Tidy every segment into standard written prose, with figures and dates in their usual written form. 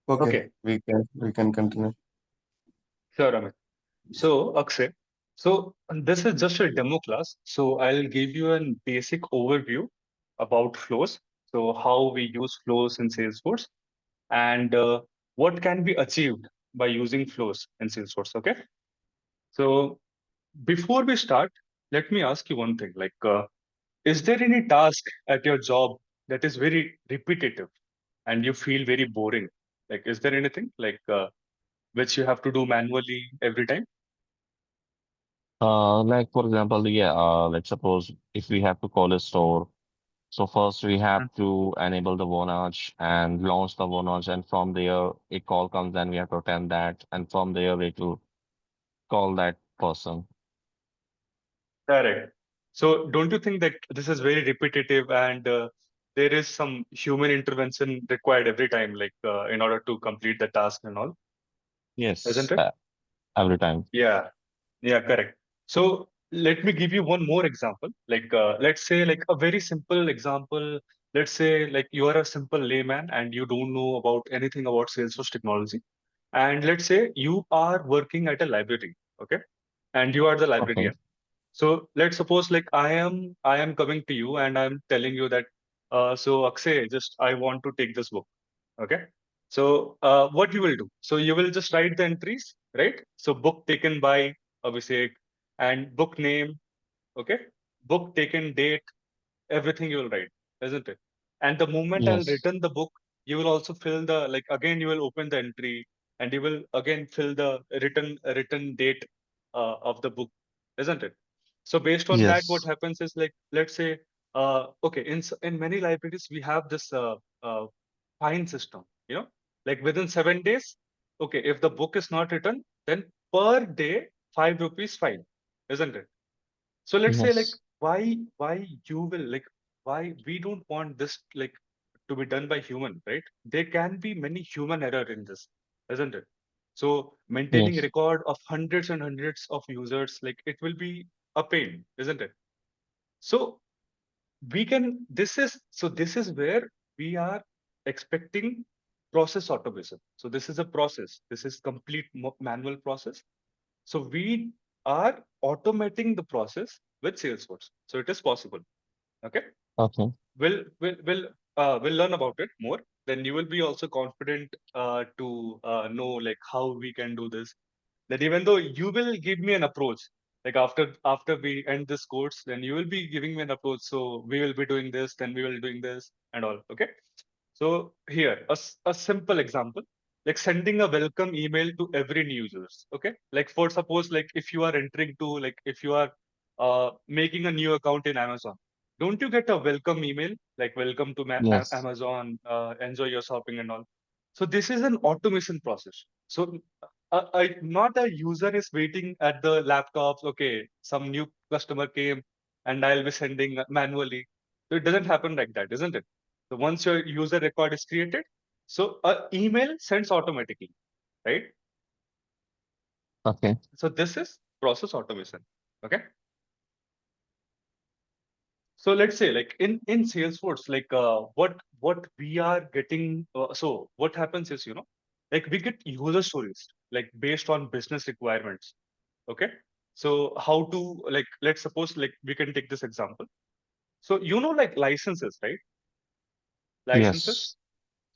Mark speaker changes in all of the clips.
Speaker 1: Okay,
Speaker 2: Okay,
Speaker 1: we can continue.
Speaker 2: sure, Amit. So, Akshay, so this is just a demo class. So I'll give you a basic overview about flows. So how we use flows in Salesforce and what can be achieved by using flows in Salesforce. Okay. So before we start, let me ask you one thing. Is there any task at your job that is very repetitive and you feel very boring? Like, is there anything which you have to do manually every time?
Speaker 3: Like for example, yeah, let's suppose if we have to call a store, so first we have to enable the Vonage and launch the Vonage, and from there a call comes and we have to attend that, and from there we to call that person.
Speaker 2: Correct. So don't you think that this is very repetitive and there is some human intervention required every time, in order to complete the task and all, isn't
Speaker 3: Yes,
Speaker 2: it?
Speaker 3: every time.
Speaker 2: Yeah, yeah, correct. So let me give you one more example. Let's say like a very simple example. Let's say like you are a simple layman and you don't know about anything about Salesforce technology. And let's say you are working at a library, okay? And you are the
Speaker 3: Okay.
Speaker 2: librarian. So let's suppose like I am coming to you and I'm telling you that so Akshay, just I want to take this book. Okay. So what you will do? So you will just write the entries, right? So book taken by Abhishek and book name, okay? Book taken date, everything you will write, isn't it? And the moment I'll
Speaker 3: Yes.
Speaker 2: return the book, you will also fill the like again you will open the entry and you will again fill the written date of the book, isn't it? So based on that, what
Speaker 3: Yes.
Speaker 2: happens is like let's say okay in many libraries we have this fine system, like within 7 days. Okay, if the book is not written, then per day 5 rupees fine, isn't it? So let's say like
Speaker 3: Yes.
Speaker 2: why you will like why we don't want this like to be done by human, right? There can be many human error in this, isn't it? So maintaining a
Speaker 3: Yes.
Speaker 2: record of hundreds and hundreds of users, like it will be a pain, isn't it? So we can this is where we are expecting process automation. So this is a process. This is complete manual process. So we are automating the process with Salesforce. So it is possible. Okay.
Speaker 3: Okay.
Speaker 2: We'll learn about it more. Then you will be also confident to know like how we can do this. That even though you will give me an approach, like after we end this course, then you will be giving me an approach. So we will be doing this, then we will doing this and all. Okay. So here, a simple example, like sending a welcome email to every new users. Okay. Like for suppose, like if you are entering to, like if you are making a new account in Amazon, don't you get a welcome email, like welcome to
Speaker 3: Yes.
Speaker 2: Amazon, enjoy your shopping and all. So this is an automation process. So not a user is waiting at the laptops. Okay, some new customer came and I'll be sending manually. So it doesn't happen like that, isn't it? So once your user record is created, so a email sends automatically, right?
Speaker 3: Okay.
Speaker 2: So this is process automation. Okay. So let's say like in Salesforce, what we are getting. So what happens is like we get user stories like based on business requirements. Okay. So how to like let's suppose like we can take this example. So like licenses, right? Licenses.
Speaker 3: Yes.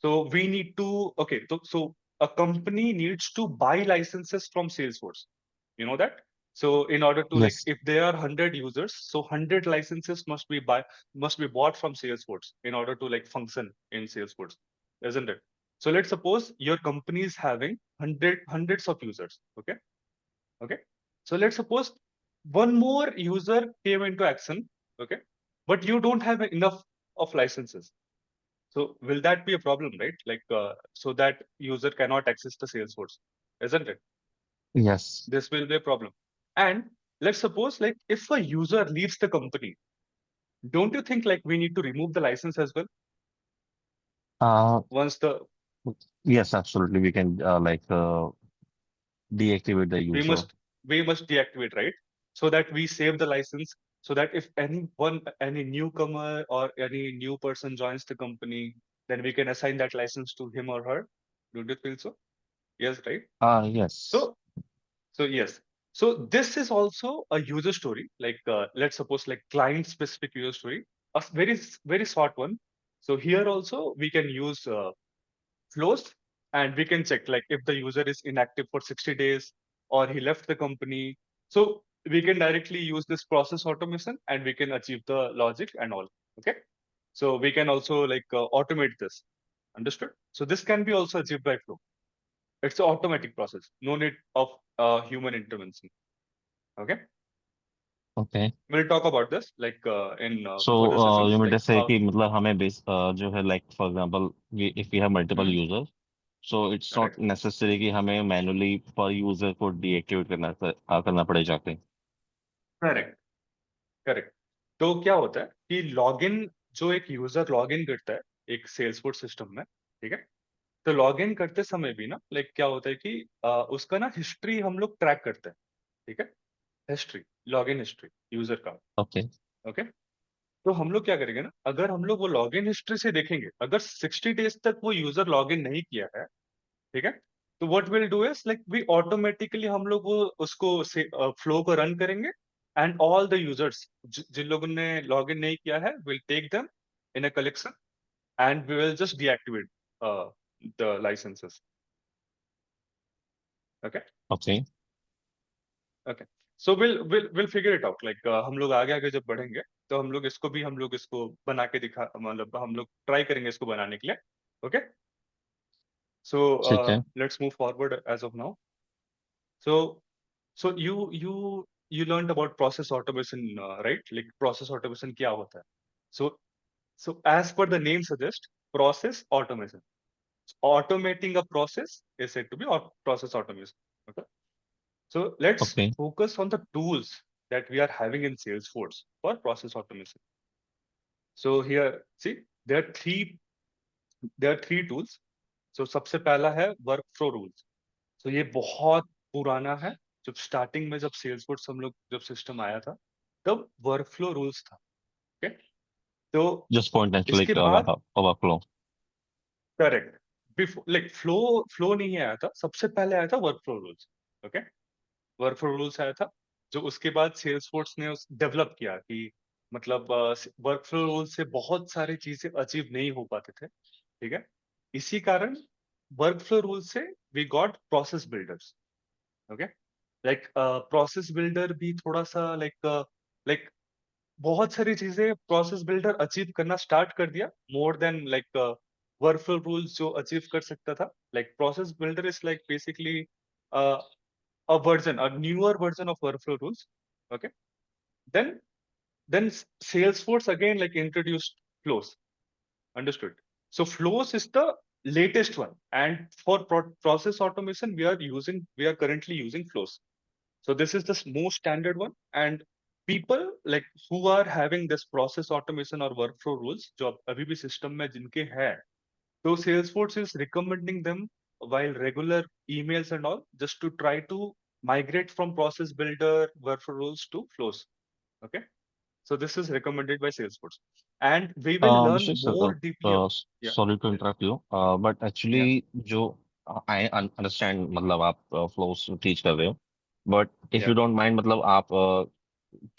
Speaker 2: So we need to, okay, so a company needs to buy licenses from Salesforce. You know that? So in order to like,
Speaker 3: Yes.
Speaker 2: if there are 100 users, so 100 licenses must be bought from Salesforce in order to like function in Salesforce, isn't it? So let's suppose your company is having hundreds of users. Okay. Okay. So let's suppose one more user came into action. Okay. But you don't have enough of licenses. So will that be a problem, right? So that user cannot access the Salesforce, isn't it?
Speaker 3: Yes.
Speaker 2: This will be a problem. And let's suppose like if a user leaves the company, don't you think like we need to remove the license as well
Speaker 3: Uh,
Speaker 2: once the
Speaker 3: yes, absolutely. We can deactivate the
Speaker 2: we
Speaker 3: user.
Speaker 2: must we must deactivate, right? So that we save the license so that if any newcomer or any new person joins the company, then we can assign that license to him or her. Don't you feel so? Yes, right?
Speaker 3: Yes.
Speaker 2: So, so yes. So this is also a user story. Like let's suppose like client specific user story, very short one. So here also we can use flows, and we can check like if the user is inactive for 60 days or he left the company. So we can directly use this process automation and we can achieve the logic and all. Okay. So we can also like automate this. Understood? So this can be also achieved by flow. It's an automatic process. No need of human intervention. Okay.
Speaker 3: Okay.
Speaker 2: We'll talk about this like in
Speaker 3: So
Speaker 2: further
Speaker 3: you
Speaker 2: sessions,
Speaker 3: mean
Speaker 2: like
Speaker 3: to say
Speaker 2: how.
Speaker 3: कि मतलब हमें base जो है like for example if we have multiple
Speaker 2: Hmm,
Speaker 3: users, so it's not
Speaker 2: correct.
Speaker 3: necessary कि हमें manually per user को deactivate करना पड़े जाके.
Speaker 2: Correct, correct. तो क्या होता है कि लॉगिन, जो एक यूजर लॉगिन करता है एक सेल्सफोर्स सिस्टम में, ठीक है? तो लॉगिन करते समय भी ना लाइक क्या होता है कि उसका ना हिस्ट्री हम लोग ट्रैक करते हैं, ठीक है? हिस्ट्री, लॉगिन हिस्ट्री यूजर का।
Speaker 3: Okay.
Speaker 2: ओके। तो हम लोग क्या करेंगे ना, अगर हम लोग वो लॉगिन हिस्ट्री से देखेंगे, अगर 60 डेज तक वो यूजर लॉगिन नहीं किया है, ठीक है, तो what will do is like we automatically हम लोग वो उसको फ्लो को रन करेंगे, एंड ऑल द यूजर्स जिन लोगों ने लॉग इन नहीं किया है will take them in a collection, and we will just deactivate the licenses. Okay.
Speaker 3: Okay.
Speaker 2: Okay. So will figure it out like हम लोग आगे आगे जब बढ़ेंगे तो हम लोग इसको बना के दिखा, मतलब हम लोग ट्राई करेंगे इसको बनाने के लिए। ओके। सो
Speaker 3: ठीक है.
Speaker 2: Let's move forward as of now. So So you learned about process automation, right? Like process automation क्या होता है? So so as per the name suggests, process automation. Automating a process is said to be process automation. Okay. So let's
Speaker 3: Okay.
Speaker 2: focus on the tools that we are having in Salesforce for process automation. So here, see, there are three tools. So सबसे पहला है workflow rules. So ये बहुत पुराना है। जब starting में जब सेल्सफोर्स हम लोग जब सिस्टम आया था तब वर्कफ्लो रूल्स था। ओके। तो
Speaker 3: Just point and
Speaker 2: इसके
Speaker 3: click
Speaker 2: बाद
Speaker 3: overflow.
Speaker 2: Correct, before like flow, flow नहीं आया था, सबसे पहले आया था workflow rules. Okay. Workflow rules आया था, जो उसके बाद सेल्सफोर्स ने डेवलप किया कि मतलब वर्कफ्लो रूल्स से बहुत सारी चीजें अचीव नहीं हो पाते थे, ठीक है? इसी कारण वर्कफ्लो रूल से we got process builders. Okay. Like process builder भी थोड़ा सा लाइक बहुत सारी चीजें प्रोसेस बिल्डर अचीव करना स्टार्ट कर दिया, more than like workflow rules जो अचीव कर सकता था। Like process builder is like basically a version, a newer version of workflow rules. Okay. then then Salesforce again like introduced flows. Understood? So flows is the latest one, and for process automation we are currently using flows. So this is the most standard one, and people like who are having this process automation or workflow rules जो अभी भी system में जिनके हैं, so Salesforce is recommending them while regular emails and all, just to try to migrate from process builder workflow rules to flows. Okay. So this is recommended by Salesforce, and we will learn
Speaker 3: Abhishek, sir,
Speaker 2: more deeply. Yeah.
Speaker 3: sorry to interrupt you, but
Speaker 2: Yeah.
Speaker 3: actually जो understand मतलब आप flows teach कर रहे हो, but if
Speaker 2: Yeah.
Speaker 3: you don't mind मतलब आप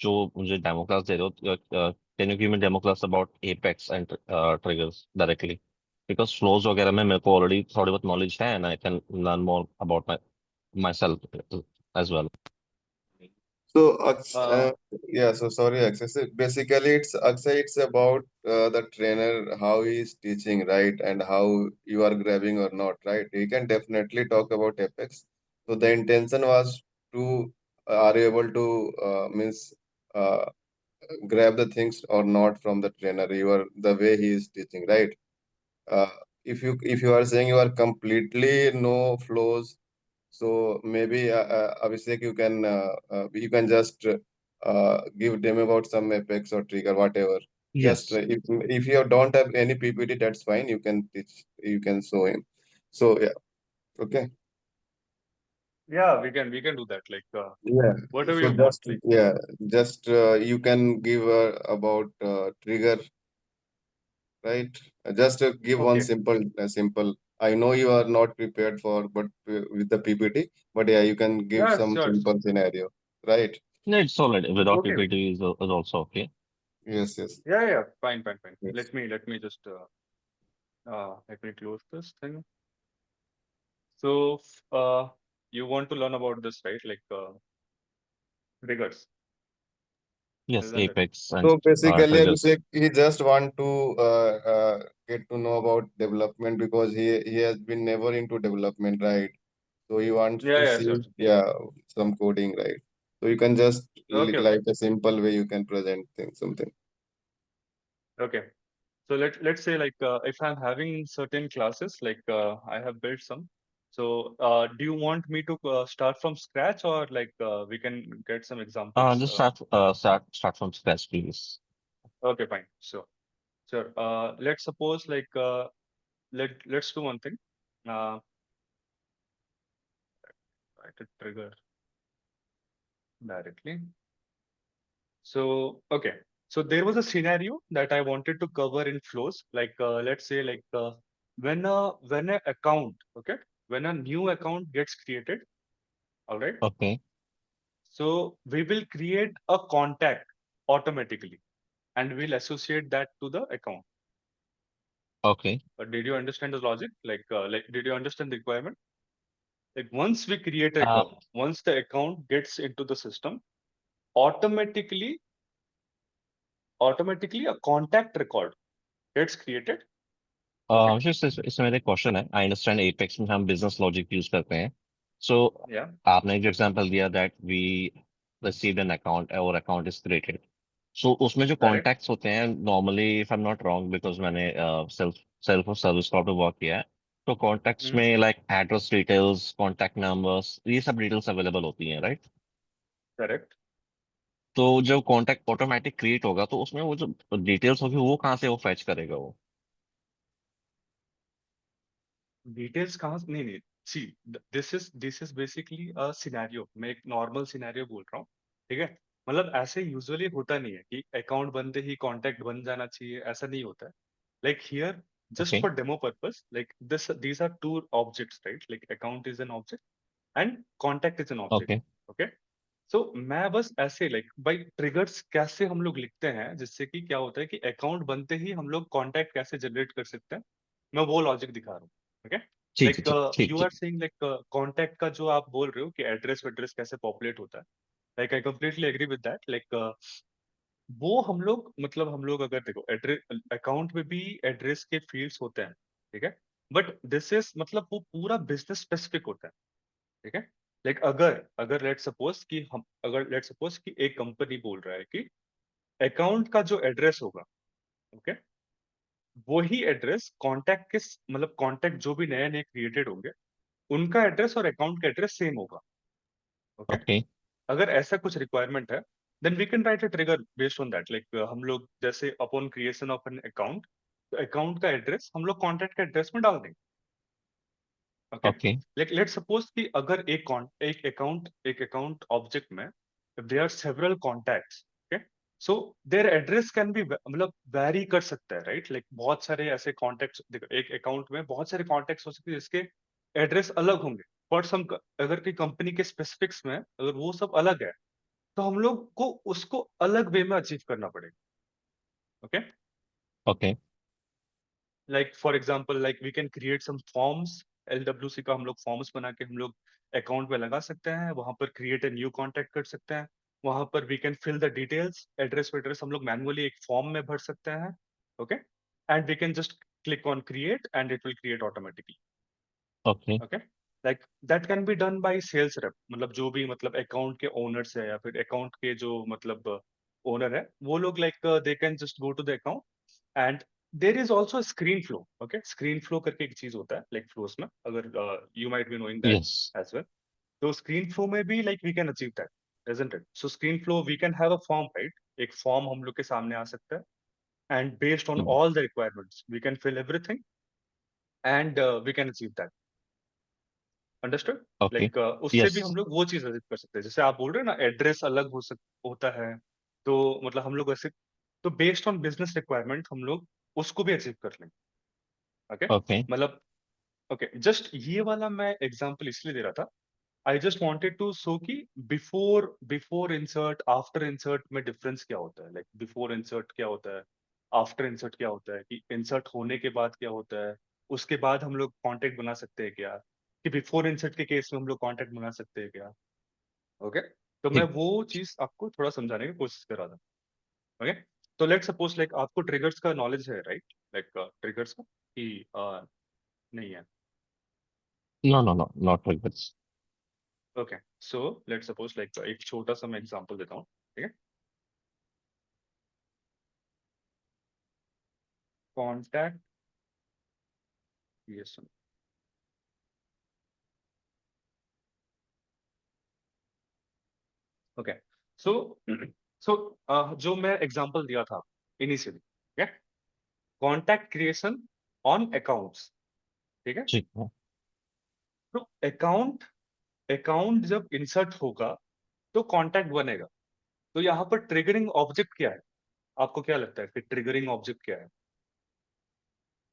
Speaker 3: जो मुझे डेमो क्लास दे रहे हो, can you give me demo class about apex and triggers directly, because flows वगैरह में मेरे को ऑलरेडी थोड़ी बहुत नॉलेज है and I can learn more about myself as well.
Speaker 1: So,
Speaker 2: Uh,
Speaker 1: yeah, so sorry, Akshay. So basically, it's Akshay, it's about the trainer, how he is teaching, right? And how you are grabbing or not, right? He can definitely talk about Apex. So the intention was to are you able to means uh, grab the things or not from the trainer, you are the way he is teaching, right? Uh, if you are saying you are completely no flows, so maybe Abhishek, you can just give them about some apex or trigger, whatever. Just
Speaker 3: Yes.
Speaker 1: if you don't have any PPT, that's fine. You can teach, you can show him. So yeah, okay.
Speaker 2: yeah, we can do that. Like
Speaker 1: Yeah.
Speaker 2: whatever
Speaker 1: So
Speaker 2: you want.
Speaker 1: just
Speaker 2: Like
Speaker 1: yeah, just you can give about trigger, right? Just give one
Speaker 2: okay.
Speaker 1: simple I know you are not prepared for, but with the PPT, but yeah, you can give
Speaker 2: Yeah,
Speaker 1: some
Speaker 2: sure.
Speaker 1: simple scenario, right?
Speaker 3: No, it's all right. Without
Speaker 2: Okay.
Speaker 3: PPT is also okay.
Speaker 1: Yes, yes,
Speaker 2: Yeah. Fine.
Speaker 1: yes.
Speaker 2: Let me just let me close this thing. So, you want to learn about this, right? Like triggers,
Speaker 3: Yes,
Speaker 2: isn't it?
Speaker 3: Apex and
Speaker 1: So basically,
Speaker 3: triggers.
Speaker 1: Abhishek, he just want to get to know about development because he has been never into development, right? So he wants to
Speaker 2: Yeah,
Speaker 1: see,
Speaker 2: sure.
Speaker 1: yeah, some coding, right? So you can just
Speaker 2: Okay.
Speaker 1: like a simple way you can present things, something.
Speaker 2: Okay. So let's say like if I'm having certain classes, like I have built some. So do you want me to start from scratch, or like we can get some examples?
Speaker 3: Just start from scratch, please.
Speaker 2: Okay, fine. So sure. Let's suppose like let's do one thing. Uh, write a trigger directly. So okay. So there was a scenario that I wanted to cover in flows. Like let's say like when a account, okay, when a new account gets created, all right.
Speaker 3: Okay.
Speaker 2: So we will create a contact automatically, and we'll associate that to the account.
Speaker 3: Okay.
Speaker 2: Did you understand the logic? Like, did you understand the requirement? Like, once we create an
Speaker 3: Uh,
Speaker 2: account, once the account gets into the system, automatically, automatically a contact record gets created. Okay.
Speaker 3: just इसमें मेरा question है. I understand Apex में हम business logic use करते हैं. So
Speaker 2: Yeah.
Speaker 3: आपने जो example दिया that we received an account or account is created. So उसमें जो
Speaker 2: Correct.
Speaker 3: contacts होते हैं normally if I'm not wrong because मैंने self और service cloud पे work किया है. तो contacts
Speaker 2: Hmm.
Speaker 3: में like address details, contact numbers ये सब details available होती हैं, right?
Speaker 2: Correct.
Speaker 3: तो जो कॉन्टैक्ट ऑटोमेटिक क्रिएट होगा तो उसमें वो जो डिटेल्स होगी वो कहाँ से वो फैच करेगा वो?
Speaker 2: डिटेल्स कहाँ से नहीं नहीं see this is basically a scenario मैं एक नॉर्मल सिनेरियो बोल रहा हूँ ठीक है मतलब ऐसे यूजुअली होता नहीं है कि अकाउंट बनते ही कांटेक्ट बन जाना चाहिए ऐसा नहीं होता है like here just
Speaker 3: okay.
Speaker 2: For demo purpose like this these are two objects right like account is an object and contact is an object
Speaker 3: okay.
Speaker 2: Okay so मैं बस ऐसे लाइक बाई ट्रिगर्स कैसे हम लोग लिखते हैं जिससे कि क्या होता है कि अकाउंट बनते ही हम लोग कांटेक्ट कैसे जनरेट कर सकते हैं मैं वो लॉजिक दिखा रहा हूँ ओके
Speaker 3: ठीक है.
Speaker 2: लाइक
Speaker 3: ठीक ठीक
Speaker 2: यू आर
Speaker 3: ठीक.
Speaker 2: सेइंग लाइक कांटेक्ट का जो आप बोल रहे हो कि एड्रेस वेड्रेस कैसे पॉपुलेट होता है like I completely agree with that like वो हम लोग मतलब हम लोग अगर देखो एड्रेस अकाउंट में भी एड्रेस के फील्ड्स होते हैं ठीक है बट दिस इज मतलब वो पूरा बिजनेस स्पेसिफिक होता है ठीक है लाइक अगर अगर लेट सपोज कि हम अगर लेट सपोज कि एक कंपनी बोल रहा है कि अकाउंट का जो एड्रेस होगा ओके वही एड्रेस कांटेक्ट के मतलब कांटेक्ट जो भी नए नए क्रिएटेड होंगे उनका एड्रेस और अकाउंट का एड्रेस सेम होगा ओके
Speaker 3: ओके.
Speaker 2: अगर ऐसा कुछ रिक्वायरमेंट है then we can write a trigger based on that like हम लोग जैसे upon creation of an account तो अकाउंट का एड्रेस हम लोग कॉन्टैक्ट के एड्रेस में डाल देंगे okay
Speaker 3: okay.
Speaker 2: Like let suppose कि अगर एक अकाउंट ऑब्जेक्ट में there are several contacts okay so their address can be मतलब वैरी कर सकता है राइट लाइक बहुत सारे ऐसे कॉन्टैक्ट्स देखो एक अकाउंट में बहुत सारे कॉन्टैक्ट्स हो सकते हैं जिसके एड्रेस अलग होंगे बट सम अगर की कंपनी के स्पेसिफिक्स में अगर वो सब अलग है तो हम लोग को उसको अलग वे में अचीव करना पड़ेगा okay
Speaker 3: okay.
Speaker 2: Like for example like we can create some forms LWC का हम लोग फॉर्म्स बना के हम लोग अकाउंट में लगा सकते हैं वहां पर क्रिएट ए न्यू कॉन्टैक्ट कर सकते हैं वहां पर we can fill the details address वेड्रेस हम लोग मैनुअली एक फॉर्म में भर सकते हैं okay and we can just click on create and it will create automatically
Speaker 3: okay.
Speaker 2: Okay like that can be done by sales rep मतलब जो भी मतलब अकाउंट के ओनर्स है या फिर अकाउंट के जो मतलब ओनर है वो लोग like they can just go to the account and there is also screen flow okay screen flow करके एक चीज होता है लाइक फ्लोस में अगर you might be knowing that
Speaker 3: yes.
Speaker 2: As well तो स्क्रीन फ्लो में भी like we can achieve that isn't it so screen flow we can have a form right एक फॉर्म हम लोग के सामने आ सकता है and based on all the requirements we can fill everything and we can achieve that understood
Speaker 3: okay.
Speaker 2: Like उससे
Speaker 3: yes.
Speaker 2: भी हम लोग वो चीज अचीव कर सकते हैं जैसे आप बोल रहे हैं ना एड्रेस अलग होता है तो मतलब हम लोग ऐसे तो बेस्ड ऑन बिजनेस रिक्वायरमेंट हम लोग उसको भी अचीव कर लेंगे ओके
Speaker 3: ओके.
Speaker 2: मतलब ओके, जस्ट ये वाला मैं एग्जांपल इसलिए दे रहा था, I just wanted to show कि बिफोर इंसर्ट आफ्टर इंसर्ट में डिफरेंस क्या होता है, लाइक बिफोर इंसर्ट क्या होता है, आफ्टर इंसर्ट क्या होता है, कि इंसर्ट होने के बाद क्या होता है, उसके बाद हम लोग कांटेक्ट बना सकते हैं क्या, कि बिफोर इंसर्ट के केस में हम लोग कांटेक्ट बना सकते हैं क्या। ओके, तो मैं
Speaker 3: ठीक।
Speaker 2: वो चीज आपको थोड़ा समझाने की कोशिश कर रहा था। ओके, तो लेट सपोज लाइक आपको ट्रिगर्स का नॉलेज है, राइट, लाइक ट्रिगर्स का कि नहीं है।
Speaker 3: No no no, not like this.
Speaker 2: Okay, so let suppose like एक छोटा सा मैं एग्जांपल देता हूँ, ठीक है। Contact creation, okay, so so जो मैं एग्जांपल दिया था इनिशियली, ठीक है, कॉन्टैक्ट क्रिएशन ऑन अकाउंट्स, ठीक है।
Speaker 3: ठीक है।
Speaker 2: तो अकाउंट अकाउंट जब इंसर्ट होगा तो कॉन्टैक्ट बनेगा। तो यहाँ पर ट्रिगरिंग ऑब्जेक्ट क्या है, आपको क्या लगता है कि ट्रिगरिंग ऑब्जेक्ट क्या है?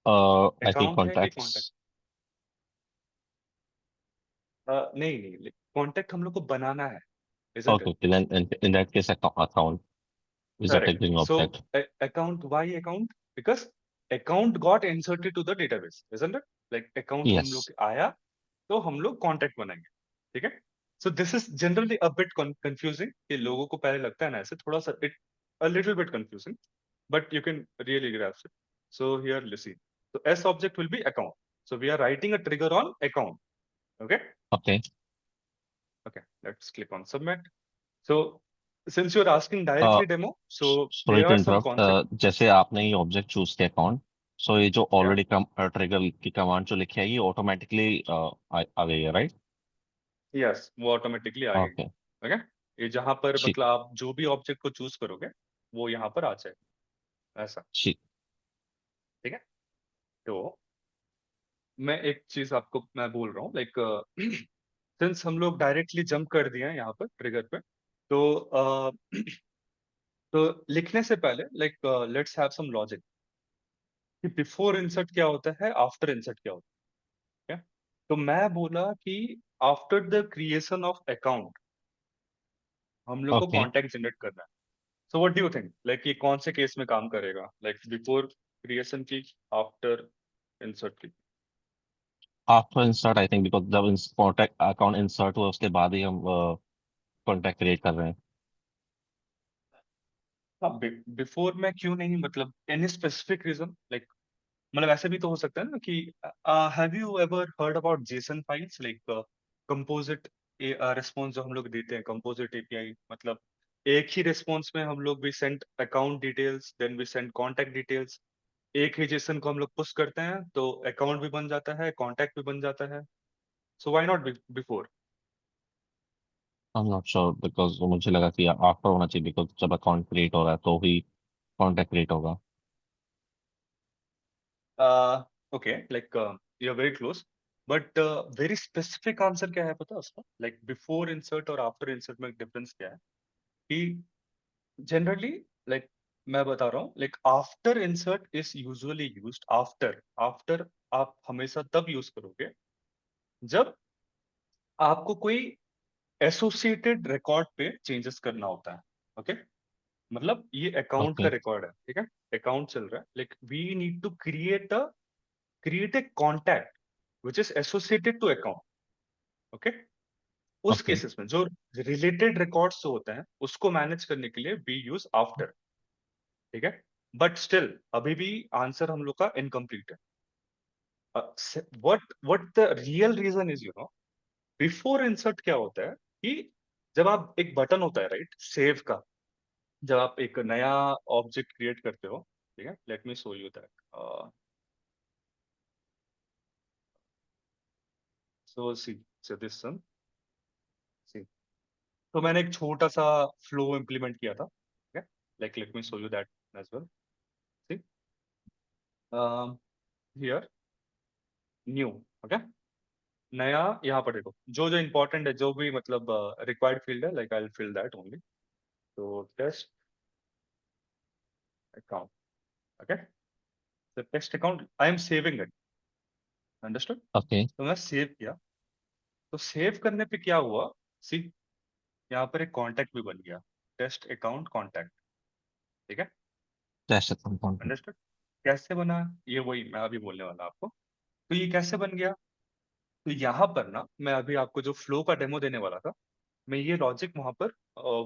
Speaker 3: आई थिंक
Speaker 2: अकाउंट है कि
Speaker 3: कॉन्टैक्ट्स।
Speaker 2: कॉन्टैक्ट? नहीं नहीं, कॉन्टैक्ट हम लोग को बनाना है, isn't
Speaker 3: Okay,
Speaker 2: it?
Speaker 3: okay, then in that case, account is a
Speaker 2: Correct.
Speaker 3: triggering
Speaker 2: So
Speaker 3: object.
Speaker 2: account, why account? Because account got inserted to the database, isn't it? Like account हम लोग
Speaker 3: Yes.
Speaker 2: आया तो हम लोग कॉन्टेक्ट बनाएंगे, ठीक है। So this is generally a bit confusing, कि लोगों को पहले लगता है ना ऐसे, थोड़ा सा it a little bit confusing, but you can really grasp it. So here, let's see. So S object will be account. So we are writing a trigger on account. Okay.
Speaker 3: Okay.
Speaker 2: Okay. Let's click on submit. So since you're asking
Speaker 3: Uh,
Speaker 2: directly demo, so
Speaker 3: Sorry
Speaker 2: there
Speaker 3: to
Speaker 2: are some
Speaker 3: interrupt.
Speaker 2: concepts.
Speaker 3: जैसे आपने ये object choose किया account, सो ये जो
Speaker 2: Yeah.
Speaker 3: Already trigger की command जो लिखी है ये ऑटोमेटिकली आ गई है, राइट?
Speaker 2: Yes, वो ऑटोमेटिकली आ गई।
Speaker 3: ओके।
Speaker 2: ओके, ये जहां पर
Speaker 3: ठीक।
Speaker 2: मतलब आप जो भी ऑब्जेक्ट को चूज करोगे वो यहाँ पर आ जाएगा, ऐसा,
Speaker 3: ठीक।
Speaker 2: ठीक है। तो मैं एक चीज आपको मैं बोल रहा हूँ, लाइक सिंस हम लोग डायरेक्टली जंप कर दिए हैं यहाँ पर ट्रिगर पे, तो तो लिखने से पहले like let's have some logic कि बिफोर इंसर्ट क्या होता है, आफ्टर इंसर्ट क्या होता है। तो मैं बोला कि after the creation of account हम लोग को
Speaker 3: ओके।
Speaker 2: कॉन्टैक्ट जनरेट करना है। So what do you think, like ये कौन से केस में काम करेगा, लाइक बिफोर क्रिएशन की, आफ्टर इंसर्ट की?
Speaker 3: After insert I think, because जब कॉन्टैक्ट अकाउंट इंसर्ट हुआ उसके बाद ही हम कॉन्टैक्ट क्रिएट कर रहे हैं।
Speaker 2: हाँ, बिफोर में क्यों नहीं, मतलब एनी स्पेसिफिक रीजन, लाइक मतलब ऐसे भी तो हो सकता है ना कि have you ever heard about Jason files, like composite response जो हम लोग देते हैं, कंपोजिट एपीआई, मतलब एक ही रिस्पॉन्स में हम लोग भी send account details, then we send contact details, एक ही जेसन को हम लोग पुश करते हैं तो अकाउंट भी बन जाता है, कॉन्टैक्ट भी बन जाता है। So why not before?
Speaker 3: I am not sure, because मुझे लगा कि आफ्टर होना चाहिए, बिकॉज जब अकाउंट क्रिएट हो रहा है तो ही कॉन्टैक्ट क्रिएट होगा।
Speaker 2: Okay, like you are very close, but very specific answer क्या है पता है उसका, लाइक बिफोर इंसर्ट और आफ्टर इंसर्ट में डिफरेंस क्या है, कि जनरली लाइक मैं बता रहा हूँ, like after insert is usually used after, after आप हमेशा तब यूज करोगे जब आपको कोई एसोसिएटेड रिकॉर्ड पे चेंजेस करना होता है। ओके, मतलब ये अकाउंट का
Speaker 3: ओके।
Speaker 2: रिकॉर्ड है, ठीक है, अकाउंट चल रहा है, like we need to create a contact which is associated to account. Okay, उस
Speaker 3: ओके।
Speaker 2: केसेस में जो रिलेटेड रिकॉर्ड्स जो होते हैं उसको मैनेज करने के लिए वी यूज आफ्टर, ठीक है। बट स्टिल अभी भी आंसर हम लोग का इनकम्प्लीट है। What the real reason is, before insert क्या होता है कि जब आप एक बटन होता है, राइट, सेव का, जब आप एक नया ऑब्जेक्ट क्रिएट करते हो, ठीक है, let me show you that. So see this son, see, तो मैंने एक छोटा सा फ्लो इंप्लीमेंट किया था, ठीक है, like let me show you that as well. See, here new, okay, नया, यहाँ पर देखो जो जो इंपॉर्टेंट है, जो भी मतलब रिक्वायर्ड फील्ड है, like I will fill that only. तो test account, okay, the test account I am saving it, understood?
Speaker 3: Okay.
Speaker 2: तो मैं सेव किया, तो सेव करने पे क्या हुआ, सी यहाँ पर एक कॉन्टैक्ट भी बन गया, टेस्ट अकाउंट कॉन्टैक्ट, ठीक है?
Speaker 3: That's it. Important.
Speaker 2: अंडरस्टूड? कैसे बना, ये वही मैं अभी बोलने वाला आपको। तो ये कैसे बन गया, तो यहाँ पर ना मैं अभी आपको जो फ्लो का डेमो देने वाला था, मैं ये लॉजिक वहां पर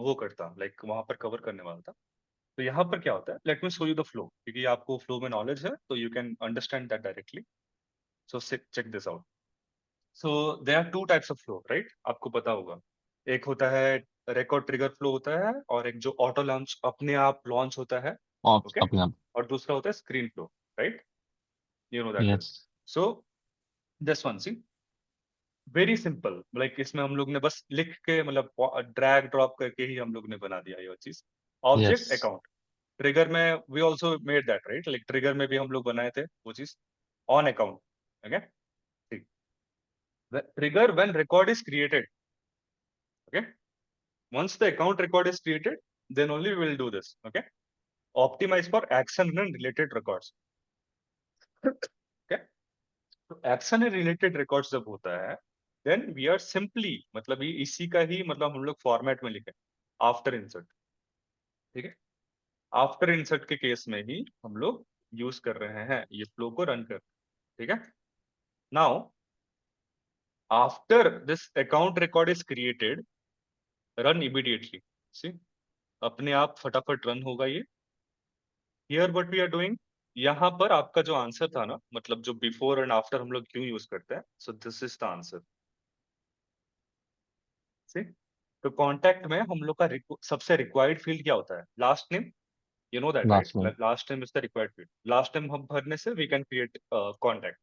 Speaker 2: वो करता, लाइक वहां पर कवर करने वाला था। तो यहाँ पर क्या होता है, let me show you the flow, क्योंकि आपको फ्लो में नॉलेज है तो you can understand that directly. So check this out. So there are two types of flow, right? आपको पता होगा, एक होता है रिकॉर्ड ट्रिगर फ्लो होता है, और एक जो ऑटो लॉन्च अपने आप लॉन्च होता है,
Speaker 3: Off.
Speaker 2: ओके?
Speaker 3: अपने आप.
Speaker 2: और दूसरा होता है screen flow, right? You know that well.
Speaker 3: Yes.
Speaker 2: So this one, see very simple, like इसमें हम लोग ने बस लिख के, मतलब ड्रैग ड्रॉप करके ही हम लोग ने बना दिया ये चीज। Object
Speaker 3: Yes.
Speaker 2: अकाउंट, ट्रिगर में we also made that, right? Like trigger में भी हम लोग बनाए थे वो चीज, ऑन अकाउंट, ओके? ठीक, trigger when record is created, okay? Once the account record is created, then only we will do this. Okay. Optimize for action and related records. Okay. तो action and related records जब होता है, then we are simply, मतलब ये इसी का ही मतलब हम लोग फॉर्मेट में लिखे, आफ्टर इंसर्ट, ठीक है? आफ्टर इंसर्ट के केस में ही हम लोग यूज कर रहे हैं ये फ्लो को रन कर, ठीक है? Now after this account record is created, run immediately, see अपने आप फटाफट रन होगा ये। Here what we are doing, यहाँ पर आपका जो आंसर था ना, मतलब जो बिफोर एंड आफ्टर हम लोग क्यों यूज करते हैं, so this is the answer. See, तो कॉन्टैक्ट में हम लोग का सबसे रिक्वायर्ड फील्ड क्या होता है, last name, you know that,
Speaker 3: Last
Speaker 2: right?
Speaker 3: one.
Speaker 2: Last name is the required field. Last name हम भरने से वी कैन क्रिएट कॉन्टैक्ट,